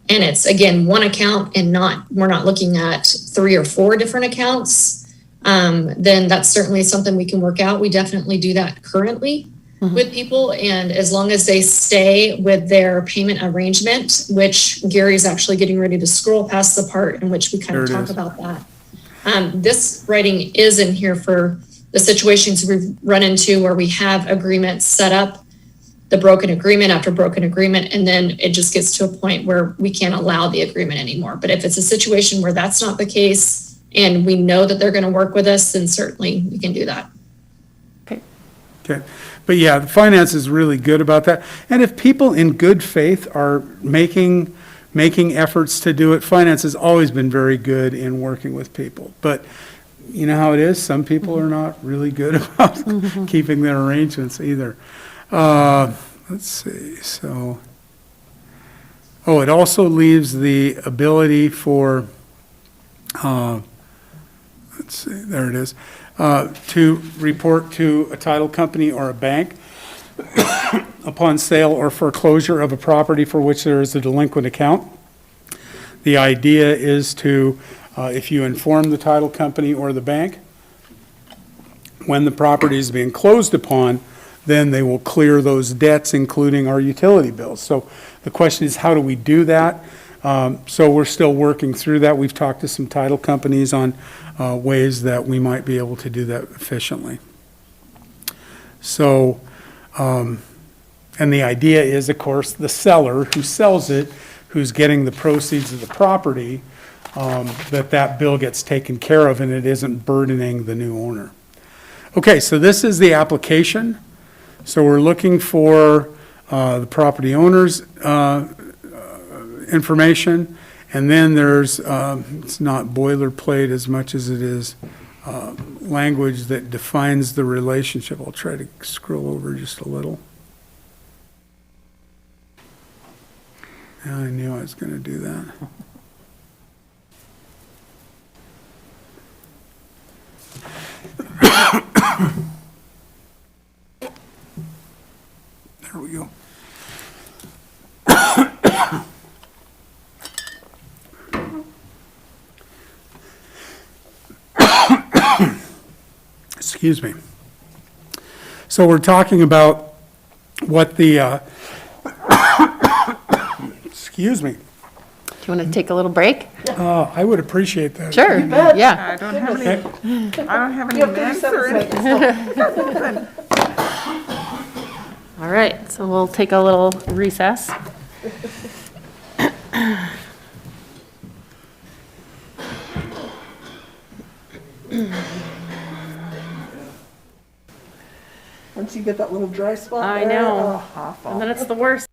and it's, again, one account and we're not looking at 3 or 4 different accounts, then that's certainly something we can work out. We definitely do that currently with people, and as long as they stay with their payment arrangement, which Gary's actually getting ready to scroll past the part in which we kind of There it talk is. about that. This writing is in here for the situations we've run into where we have agreements set up, the broken agreement after broken agreement, and then it just gets to a point where we can't allow the agreement anymore. But if it's a situation where that's not the case and we know that they're going to work with us, then certainly we can do that. Okay, but yeah, the finance is really good about that. And if people in good faith are making efforts to do it, finance has always been very good in working with people. But you know how it is, some people are not really good about keeping their arrangements either. Let's see, so, it also leaves the ability for, let's see, there it is, to report to a title company or a bank upon sale or foreclosure of a property for which there is a delinquent account. The idea is to, if you inform the title company or the bank, when the property is being closed upon, then they will clear those debts, including our utility bills. So the question is, how do we do that? So we're still working through that. We've talked to some title companies on ways that we might be able to do that efficiently. So, and the idea is, of course, the seller who sells it, who's getting the proceeds of the property, that bill gets taken care of and it isn't burdening the new owner. Okay, so this is the application. So we're looking for the property owner's information, and then there's, it's not boilerplate as much as it is language that defines the relationship. I'll try to scroll over just a little. Yeah, I knew I was going to do that. There we go. Excuse me. So we're talking about what the, excuse me. Do you want to take a little break? I would appreciate that. Sure, yeah. I don't have any, I don't have any You have minutes or 37 anything. All right, so we'll take a little recess. Once you get that little dry spot I there, know. oh. And then it's the worst.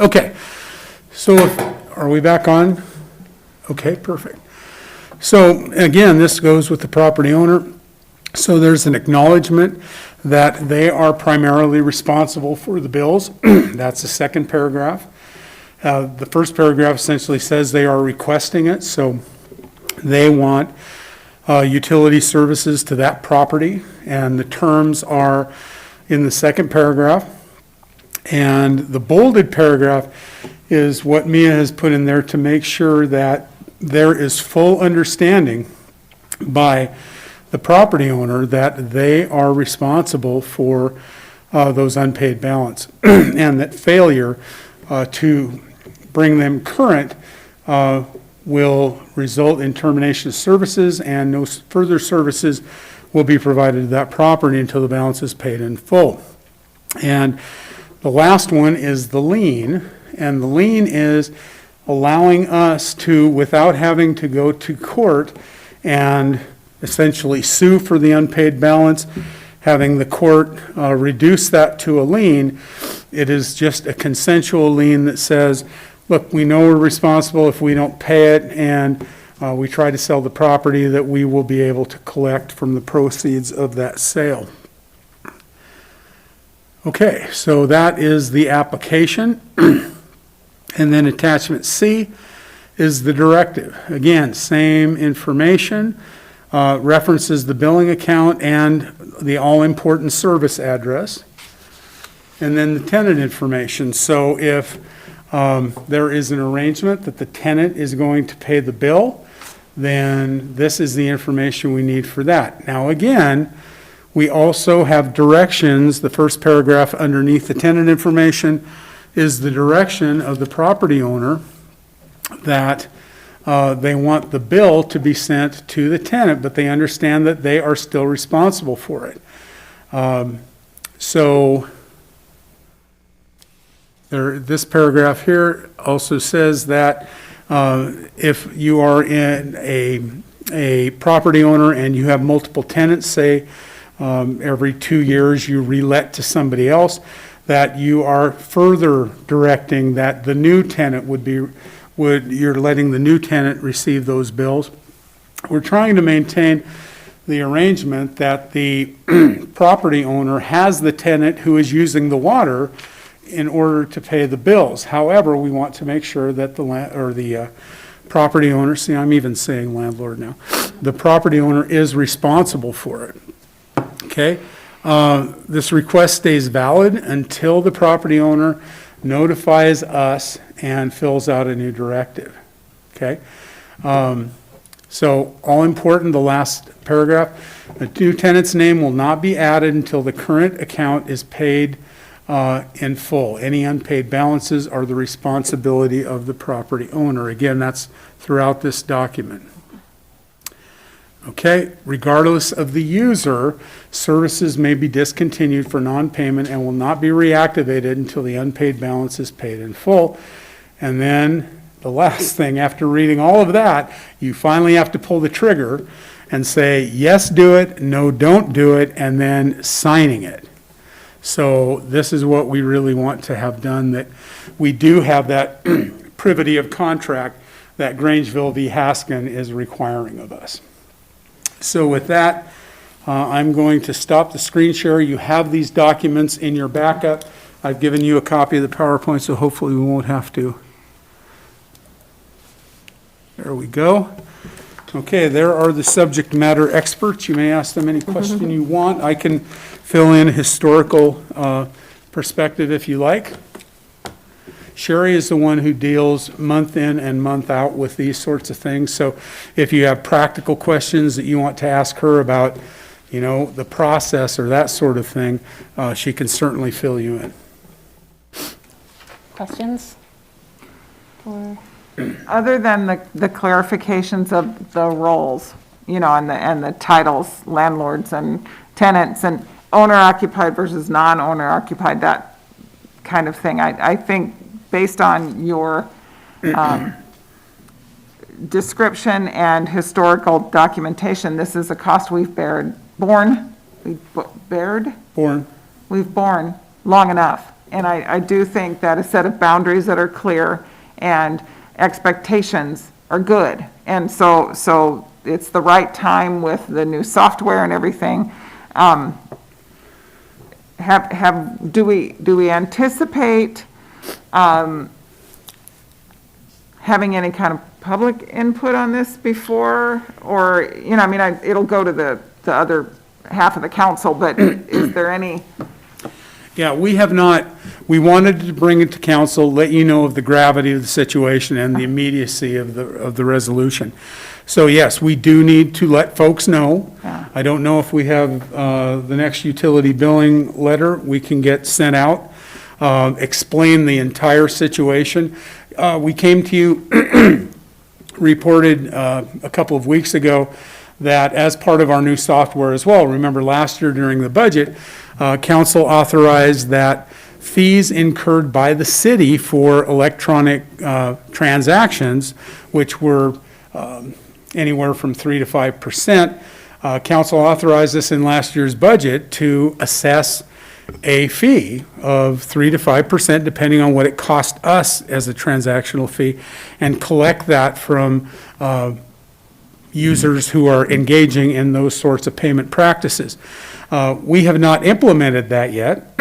Okay, so are we back on? Okay, perfect. So again, this goes with the property owner. So there's an acknowledgement that they are primarily responsible for the bills. That's the second paragraph. The first paragraph essentially says they are requesting it, so they want utility services to that property, and the terms are in the second paragraph. And the bolded paragraph is what Mia has put in there to make sure that there is full understanding by the property owner that they are responsible for those unpaid balance, and that failure to bring them current will result in termination of services, and no further services will be provided to that property until the balance is paid in full. And the last one is the lien, and the lien is allowing us to, without having to go to court and essentially sue for the unpaid balance, having the court reduce that to a lien. It is just a consensual lien that says, look, we know we're responsible if we don't pay it, and we try to sell the property, that we will be able to collect from the proceeds of that sale. Okay, so that is the application. And then attachment C is the directive. Again, same information, references the billing account and the all-important service address. And then the tenant information. So if there is an arrangement that the tenant is going to pay the bill, then this is the information we need for that. Now again, we also have directions. The first paragraph underneath the tenant information is the direction of the property owner that they want the bill to be sent to the tenant, but they understand that they are still responsible for it. This paragraph here also says that if you are in a property owner and you have multiple tenants, say every 2 years you relet to somebody else, that you are further directing that the new tenant you're letting the new tenant receive those bills. We're trying to maintain the arrangement that the property owner has the tenant who is using the water in order to pay the bills. However, we want to make sure that the property owner, see, I'm even saying landlord now, the property owner is responsible for it. Okay? This request stays valid until the property owner notifies us and fills out a new directive. Okay? So all important, the last paragraph, the new tenant's name will not be added until the current account is paid in full. Any unpaid balances are the responsibility of the property owner. Again, that's throughout this document. Okay, regardless of the user, services may be discontinued for non-payment and will not be reactivated until the unpaid balance is paid in full. And then the last thing, after reading all of that, you finally have to pull the trigger and say, yes, do it, no, don't do it, and then signing it. So this is what we really want to have done, that we do have that privity of contract that Grangeville v. Haskin is requiring of us. So with that, I'm going to stop the screen share. You have these documents in your backup. I've given you a copy of the PowerPoint, so hopefully we won't have to. There we go. Okay, there are the subject matter experts. You may ask them any question you want. I can fill in historical perspective if you like. Sherry is the one who deals month in and month out with these sorts of things. So if you have practical questions that you want to ask her about, you know, the process or that sort of thing, she can certainly fill you in. Questions? Other than the clarifications of the roles, you know, and the titles, landlords and tenants and owner occupied versus non-owner occupied, that kind of thing, I think based on your description and historical documentation, this is a cost we've borne long enough. And I do think that a set of boundaries that are clear and expectations are good. And so it's the right time with the new software and everything. Do we anticipate having any kind of public input on this before? Or, it'll go to the other half of the council, but is there any? Yeah, we have not, we wanted to bring it to council, let you know of the gravity of the situation and the immediacy of the resolution. So yes, we do need to let folks know. Yeah. I don't know if we have the next utility billing letter we can get sent out, explain the entire situation. We came to you, reported a couple of weeks ago that as part of our new software as well, remember last year during the budget, council authorized that fees incurred by the city for electronic transactions, which were anywhere from 3 to 5%, council authorized us in last year's budget to assess a fee of 3 to 5%, depending on what it cost us as a transactional fee, and collect that from users who are engaging in those sorts of payment practices. We have not implemented that yet.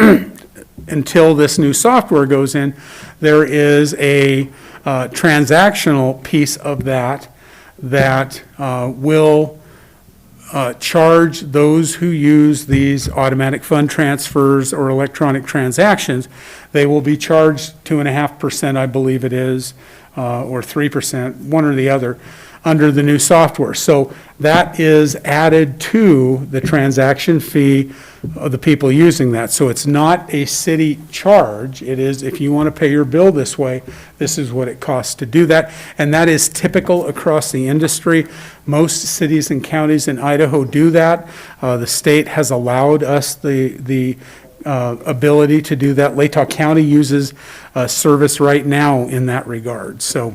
Until this new software goes in, there is a transactional piece of that will charge those who use these automatic fund transfers or electronic transactions. They will be charged 2.5%, I believe it is, or 3%, one or the other, under the new software. So that is added to the transaction fee of the people using that. So it's not a city charge. It is, if you want to pay your bill this way, this is what it costs to do that. And that is typical across the industry. Most cities and counties in Idaho do that. The state has allowed us the ability to do that. Latah County uses a service right now in that regard. So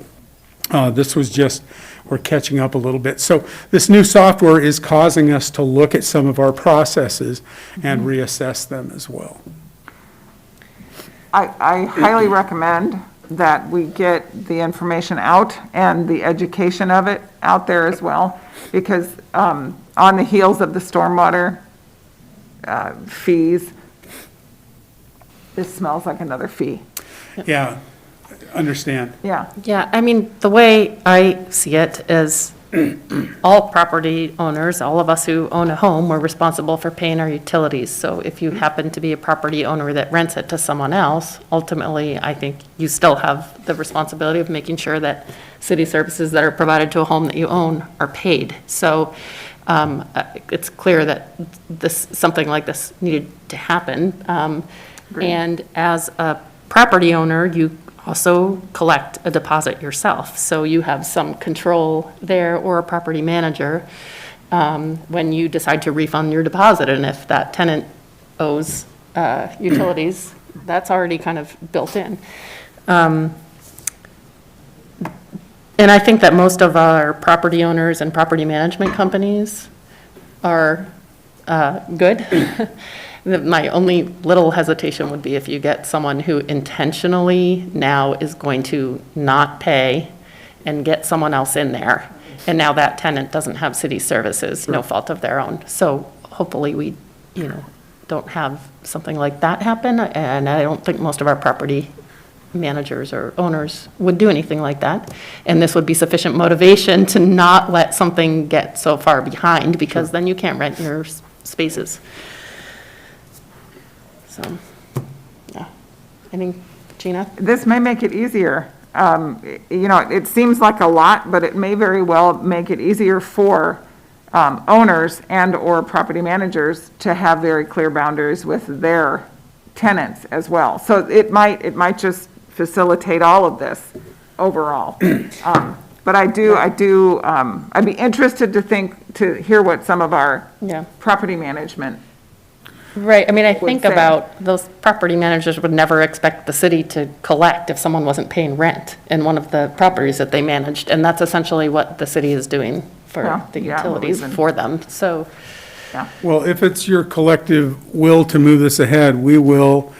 this was just, we're catching up a little bit. So this new software is causing us to look at some of our processes and reassess them as well. I highly recommend that we get the information out and the education of it out there as well, because on the heels of the stormwater fees, this smells like another fee. Yeah, understand. Yeah. Yeah, I mean, the way I see it is all property owners, all of us who own a home, we're responsible for paying our utilities. So if you happen to be a property owner that rents it to someone else, ultimately, I think you still have the responsibility of making sure that city services that are provided to a home that you own are paid. So it's clear that something like this needed to happen. And as a property owner, you also collect a deposit yourself. So you have some control there, or a property manager, when you decide to refund your deposit. And if that tenant owes utilities, that's already kind of built in. And I think that most of our property owners and property management companies are good. My only little hesitation would be if you get someone who intentionally now is going to not pay and get someone else in there. And now that tenant doesn't have city services, no fault of their own. So hopefully we, don't have something like that happen. And I don't think most of our property managers or owners would do anything like that. And this would be sufficient motivation to not let something get so far behind, because then you can't rent your spaces. So, yeah. I think, Gina? This may make it easier. It seems like a lot, but it may very well make it easier for owners and/or property managers to have very clear boundaries with their tenants as well. So it might just facilitate all of this overall. But I'd be interested to hear what some of our property management. Right, I mean, I think say. about those property managers would never expect the city to collect if someone wasn't paying rent in one of the properties that they managed. And that's essentially what the city is doing for the utilities for them, so. Well, if it's your collective will to move this ahead, we will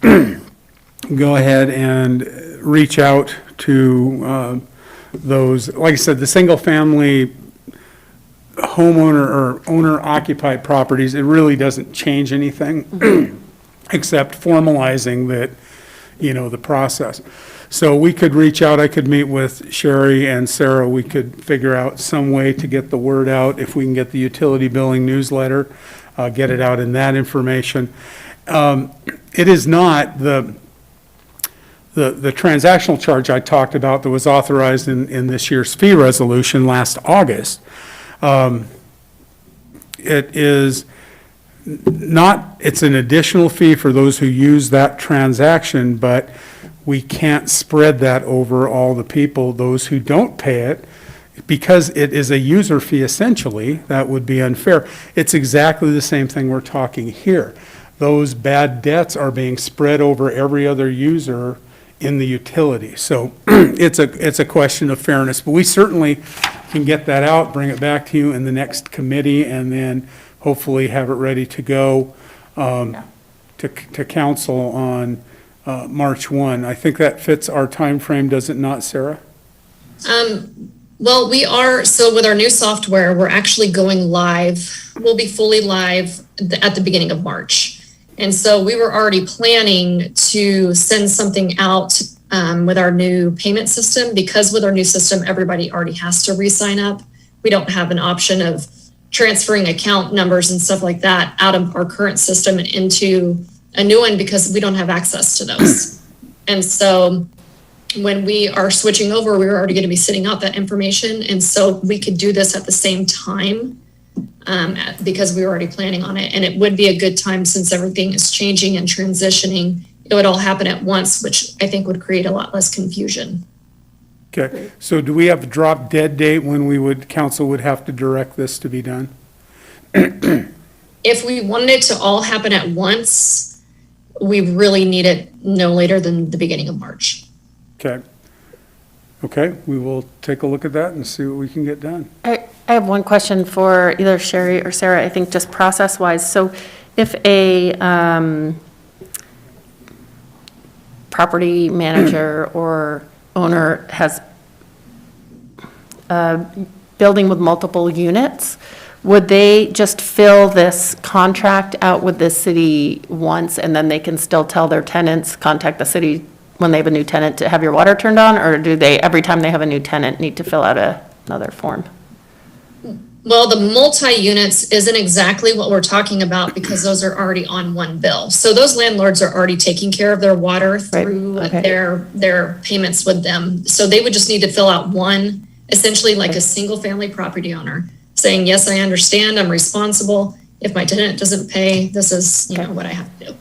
go ahead and reach out to those, like I said, the single-family homeowner or owner-occupied properties, it really doesn't change anything, except formalizing that, the process. So we could reach out, I could meet with Sherry and Sarah, we could figure out some way to get the word out, if we can get the utility billing newsletter, get it out in that information. It is not the transactional charge I talked about that was authorized in this year's fee resolution last August. It is not, it's an additional fee for those who use that transaction, but we can't spread that over all the people, those who don't pay it, because it is a user fee essentially. That would be unfair. It's exactly the same thing we're talking here. Those bad debts are being spread over every other user in the utility. So it's a question of fairness, but we certainly can get that out, bring it back to you in the next committee, and then hopefully have it ready to go to council on March 1. I think that fits our time frame, does it not, Sarah? Well, we are, so with our new software, we're actually going live. We'll be fully live at the beginning of March. And so we were already planning to send something out with our new payment system, because with our new system, everybody already has to re-sign up. We don't have an option of transferring account numbers and stuff like that out of our current system and into a new one, because we don't have access to those. And so when we are switching over, we're already going to be sending out that information. And so we could do this at the same time because we were already planning on it. And it would be a good time, since everything is changing and transitioning. It would all happen at once, which I think would create a lot less confusion. Okay, so do we have a drop dead date when council would have to direct this to be done? If we wanted it to all happen at once, we really need it no later than the beginning of March. Okay, we will take a look at that and see what we can get done. I have one question for either Sherry or Sarah, I think just process-wise. So if a property manager or owner has a building with multiple units, would they just fill this contract out with the city once, and then they can still tell their tenants, contact the city when they have a new tenant to have your water turned on? Or do they, every time they have a new tenant, need to fill out another form? Well, the multi-units isn't exactly what we're talking about, because those are already on one bill. So those landlords are already taking care of their water through their payments with them. So they would just need to fill out one, essentially like a single family property owner, saying, yes, I understand, I'm responsible. If my tenant doesn't pay, this is, what I have to do.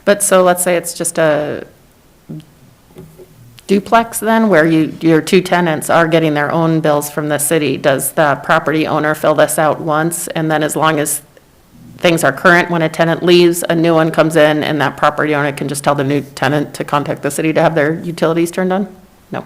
But so let's say it's just a duplex then, where your two tenants are getting their own bills from the city. Does the property owner fill this out once, and then as long as things are current, when a tenant leaves, a new one comes in, and that property owner can just tell the new tenant to contact the city to have their utilities turned on?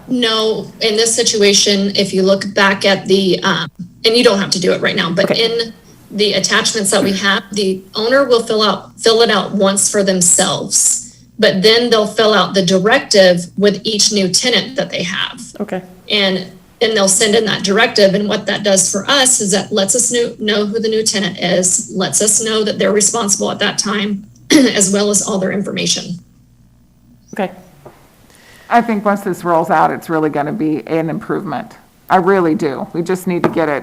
No, in this situation, if you look back at the, and you don't have to do it right now, but in the attachments that we have, the owner will fill it out once for themselves, but then they'll fill out the directive with each new tenant that they have. Okay. And they'll send in that directive, and what that does for us is that lets us know who the new tenant is, lets us know that they're responsible at that time, as well as all their information. Okay. I think once this rolls out, it's really going to be an improvement. I really do. We just need to get it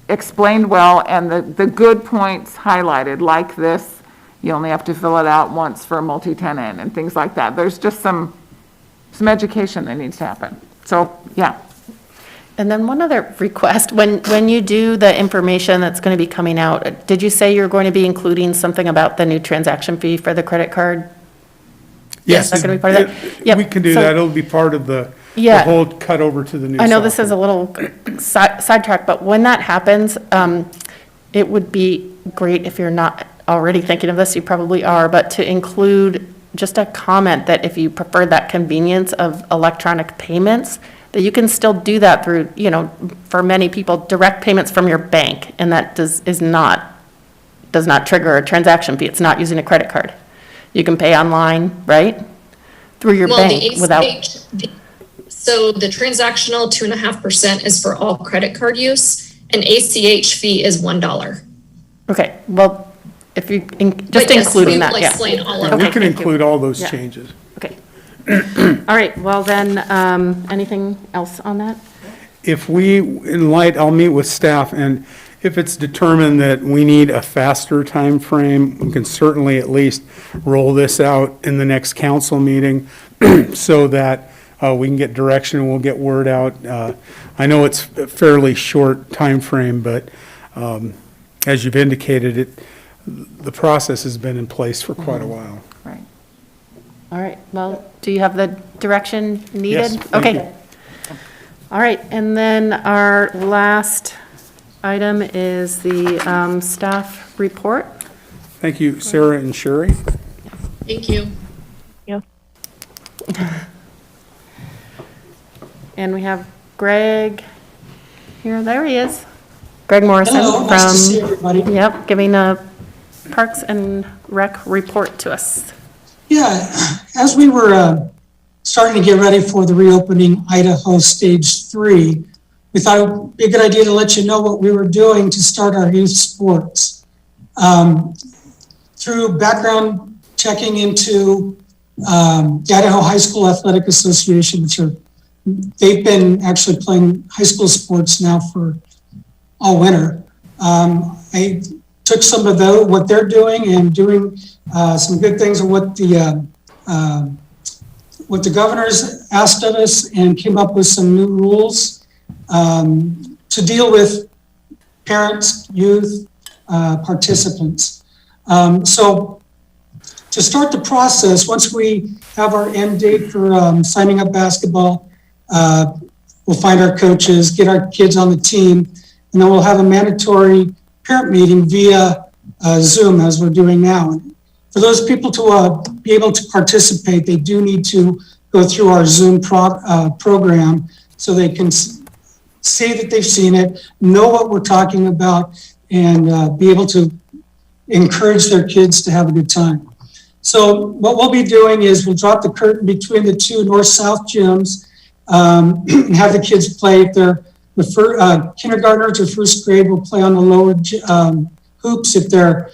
explained well, and the good points highlighted, like this, you only have to fill it out once for a multi-tenant and things like that. There's just some education that needs to happen. So, yeah. And then one other request, when you do the information that's going to be coming out, did you say you're going to be including something about the new transaction fee for the credit card? Yes. Is that going to be part of that? Yep. We can do So- that. It'll be part of the whole cut over to the new I know this software. is a little sidetrack, but when that happens, it would be great if you're not already thinking of this, you probably are, but to include just a comment that if you prefer that convenience of electronic payments, that you can still do that through, for many people, direct payments from your bank, and that does not trigger a transaction fee. It's not using a credit card. You can pay online, right? Through your Well, bank without. So the transactional 2.5% is for all credit card use, and ACH fee is $1. Okay, well, if you, just But yes, including we that, will yeah. explain all of We that. can thank you. include all those Yeah. changes. Okay. All right, well then, anything else on that? If we, I'll meet with staff, and if it's determined that we need a faster time frame, we can certainly at least roll this out in the next council meeting so that we can get direction and we'll get word out. I know it's a fairly short time frame, but as you've indicated, the process has been in place for quite a while. Right. All right, well, do you have the direction needed? Yes, thank Okay. you. All right, and then our last item is the staff report. Thank you, Sarah and Sherry. Thank you. And we have Greg here, there he is. Greg Morrison Hello, from. nice to see everybody. Yep, giving a Parks and Rec report to us. Yeah, as we were starting to get ready for the reopening Idaho Stage 3, we thought it would be a good idea to let you know what we were doing to start our youth sports. Through background checking into the Idaho High School Athletic Association, they've been actually playing high school sports now for all winter. I took some of what they're doing and doing some good things of what the governors asked of us, and came up with some new rules to deal with parents, youth, participants. So to start the process, once we have our end date for signing up basketball, we'll find our coaches, get our kids on the team, and then we'll have a mandatory parent meeting via Zoom, as we're doing now. For those people to be able to participate, they do need to go through our Zoom program so they can say that they've seen it, know what we're talking about, and be able to encourage their kids to have a good time. So what we'll be doing is we'll drop the curtain between the two north-south gyms, and have the kids play. If they're the kindergartners or first grade, will play on the lower hoops. If they're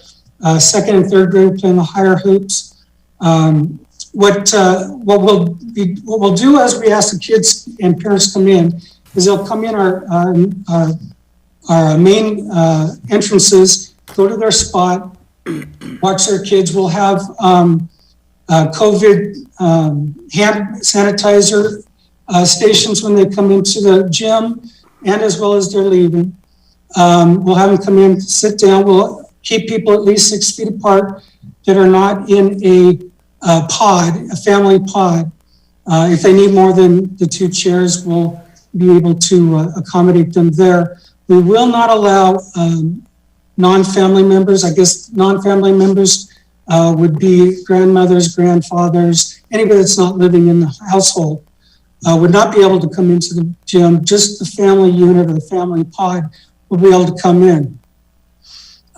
second and third grade, will play on the higher hoops. What we'll do as we ask the kids and parents come in is they'll come in our main entrances, go to their spot, watch their kids. We'll have COVID hand sanitizer stations when they come into the gym, and as well as they're leaving. We'll have them come in, sit down. We'll keep people at least 6 feet apart that are not in a family pod. If they need more than the 2 chairs, we'll be able to accommodate them there. We will not allow non-family members. I guess non-family members would be grandmothers, grandfathers, anybody that's not living in the household. Would not be able to come into the gym. Just the family unit or the family pod will be able to come in.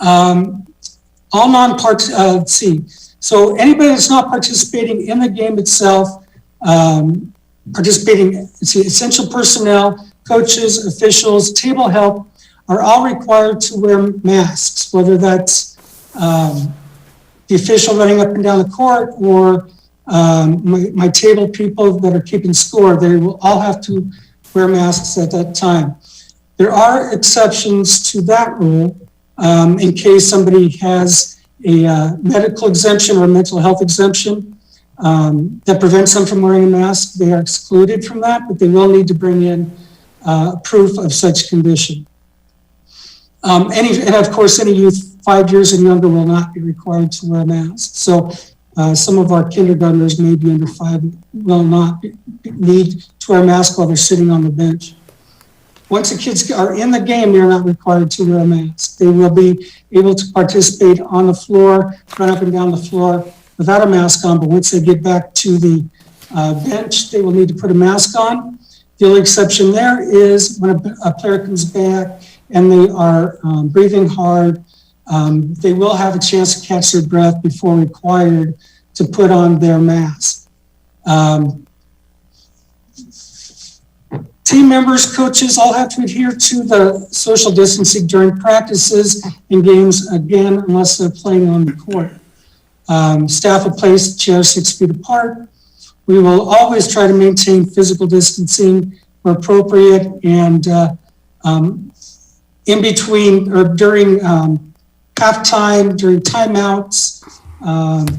All non-part, let's see. So anybody that's not participating in the game itself, essential personnel, coaches, officials, table help, are all required to wear masks, whether that's the official running up and down the court or my table people that are keeping score. They will all have to wear masks at that time. There are exceptions to that rule in case somebody has a medical exemption or a mental health exemption that prevents them from wearing a mask. They are excluded from that, but they will need to bring in proof of such condition. And of course, any youth 5 years and younger will not be required to wear a mask. So some of our kindergartners, maybe under 5, will not need to wear a mask while they're sitting on the bench. Once the kids are in the game, they're not required to wear a mask. They will be able to participate on the floor, run up and down the floor without a mask on, but once they get back to the bench, they will need to put a mask on. The only exception there is when a player comes back and they are breathing hard, they will have a chance to catch their breath before required to put on their mask. Team members, coaches all have to adhere to the social distancing during practices and games, again, unless they're playing on the court. Staff will place chairs 6 feet apart. We will always try to maintain physical distancing where appropriate, and in between or during halftime, during timeouts,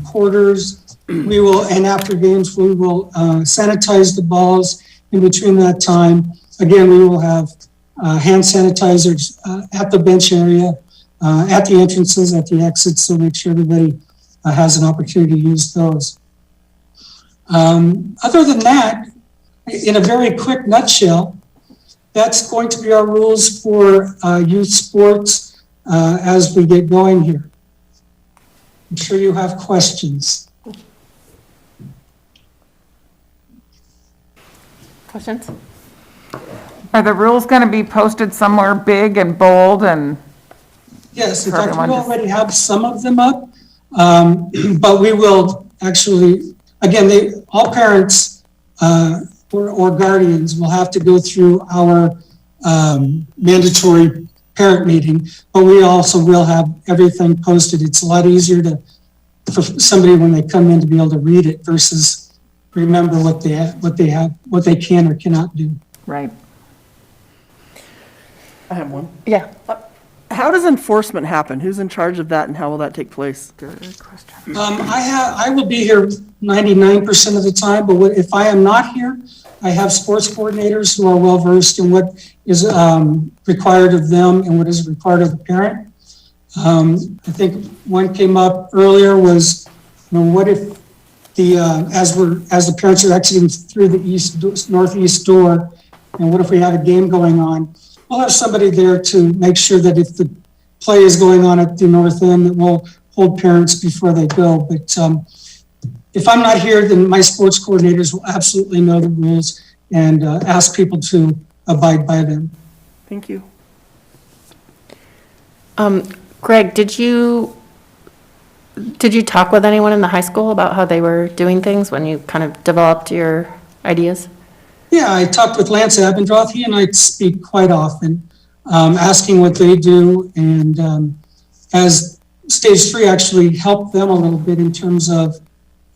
quarters, and after games, we will sanitize the balls. In between that time, again, we will have hand sanitizers at the bench area, at the entrances, at the exits, so make sure everybody has an opportunity to use those. Other than that, in a very quick nutshell, that's going to be our rules for youth sports as we get going here. I'm sure you have questions. Questions? Are the rules going to be posted somewhere big and bold and? Yes, in For fact, we everyone to- already have some of them up, but we will actually, again, all parents or guardians will have to go through our mandatory parent meeting, but we also will have everything posted. It's a lot easier for somebody when they come in to be able to read it versus remember what they can or cannot do. Right. I have one. Yeah. How does enforcement happen? Who's in charge of that and how will that take place? Good question. I will be here 99% of the time, but if I am not here, I have sports coordinators who are well-versed in what is required of them and what is required of the parent. I think one came up earlier was, what if as the parents are exiting through the northeast door, and what if we have a game going on? We'll have somebody there to make sure that if the play is going on at the north end, that we'll hold parents before they go. But if I'm not here, then my sports coordinators will absolutely know the rules and ask people to abide by them. Thank you. Greg, did you talk with anyone in the high school about how they were doing things when you kind of developed your ideas? Yeah, I talked with Lance Abendroth. He and I speak quite often, asking what they do. And as stage 3 actually helped them a little bit in terms of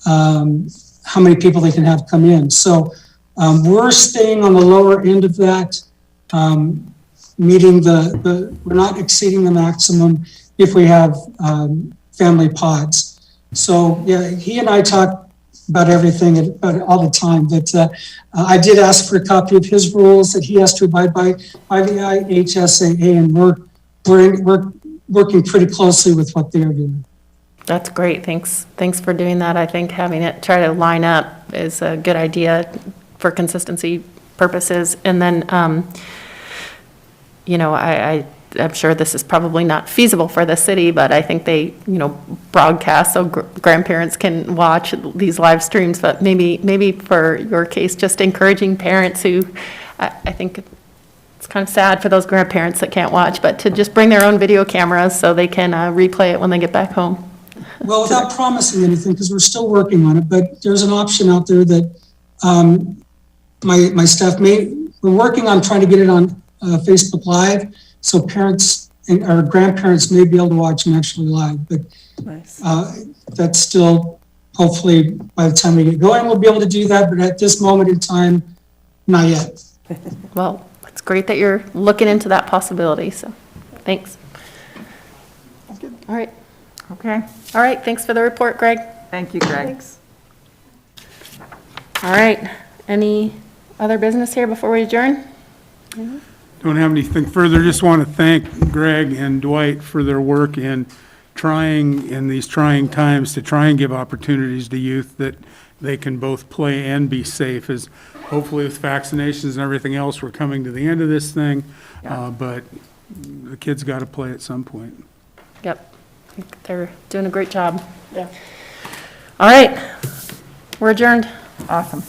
how many people they can have come in. So we're staying on the lower end of that, meeting we're not exceeding the maximum if we have family pods. So yeah, he and I talk about everything, about it all the time. But I did ask for a copy of his rules that he has to abide by the IHSAA, and we're working pretty closely with what they are doing. That's great. Thanks for doing that. I think having it try to line up is a good idea for consistency purposes. And then, I'm sure this is probably not feasible for the city, but I think they, broadcast so grandparents can watch these live streams. But maybe for your case, just encouraging parents who, I think it's kind of sad for those grandparents that can't watch, but to just bring their own video cameras so they can replay it when they get back home. Well, without promising anything, because we're still working on it, but there's an option out there that my staff we're working on trying to get it on Facebook Live, so parents or grandparents may be able to watch them actually live. But Nice. that's still, hopefully, by the time we get going, we'll be able to do that. But at this moment in time, not yet. Well, it's great that you're looking into that possibility, so thanks. All right. Okay. All right, thanks for the report, Greg. Thank you, Greg. Thanks. All right, any other business here before we adjourn? Don't have anything further. Just want to thank Greg and Dwight for their work in trying, in these trying times, to try and give opportunities to youth that they can both play and be safe, as hopefully with vaccinations and everything else, we're coming to the end of this thing. But the kids got to play at some point. Yep, I think they're doing a great job. Yeah. All right, we're adjourned. Awesome.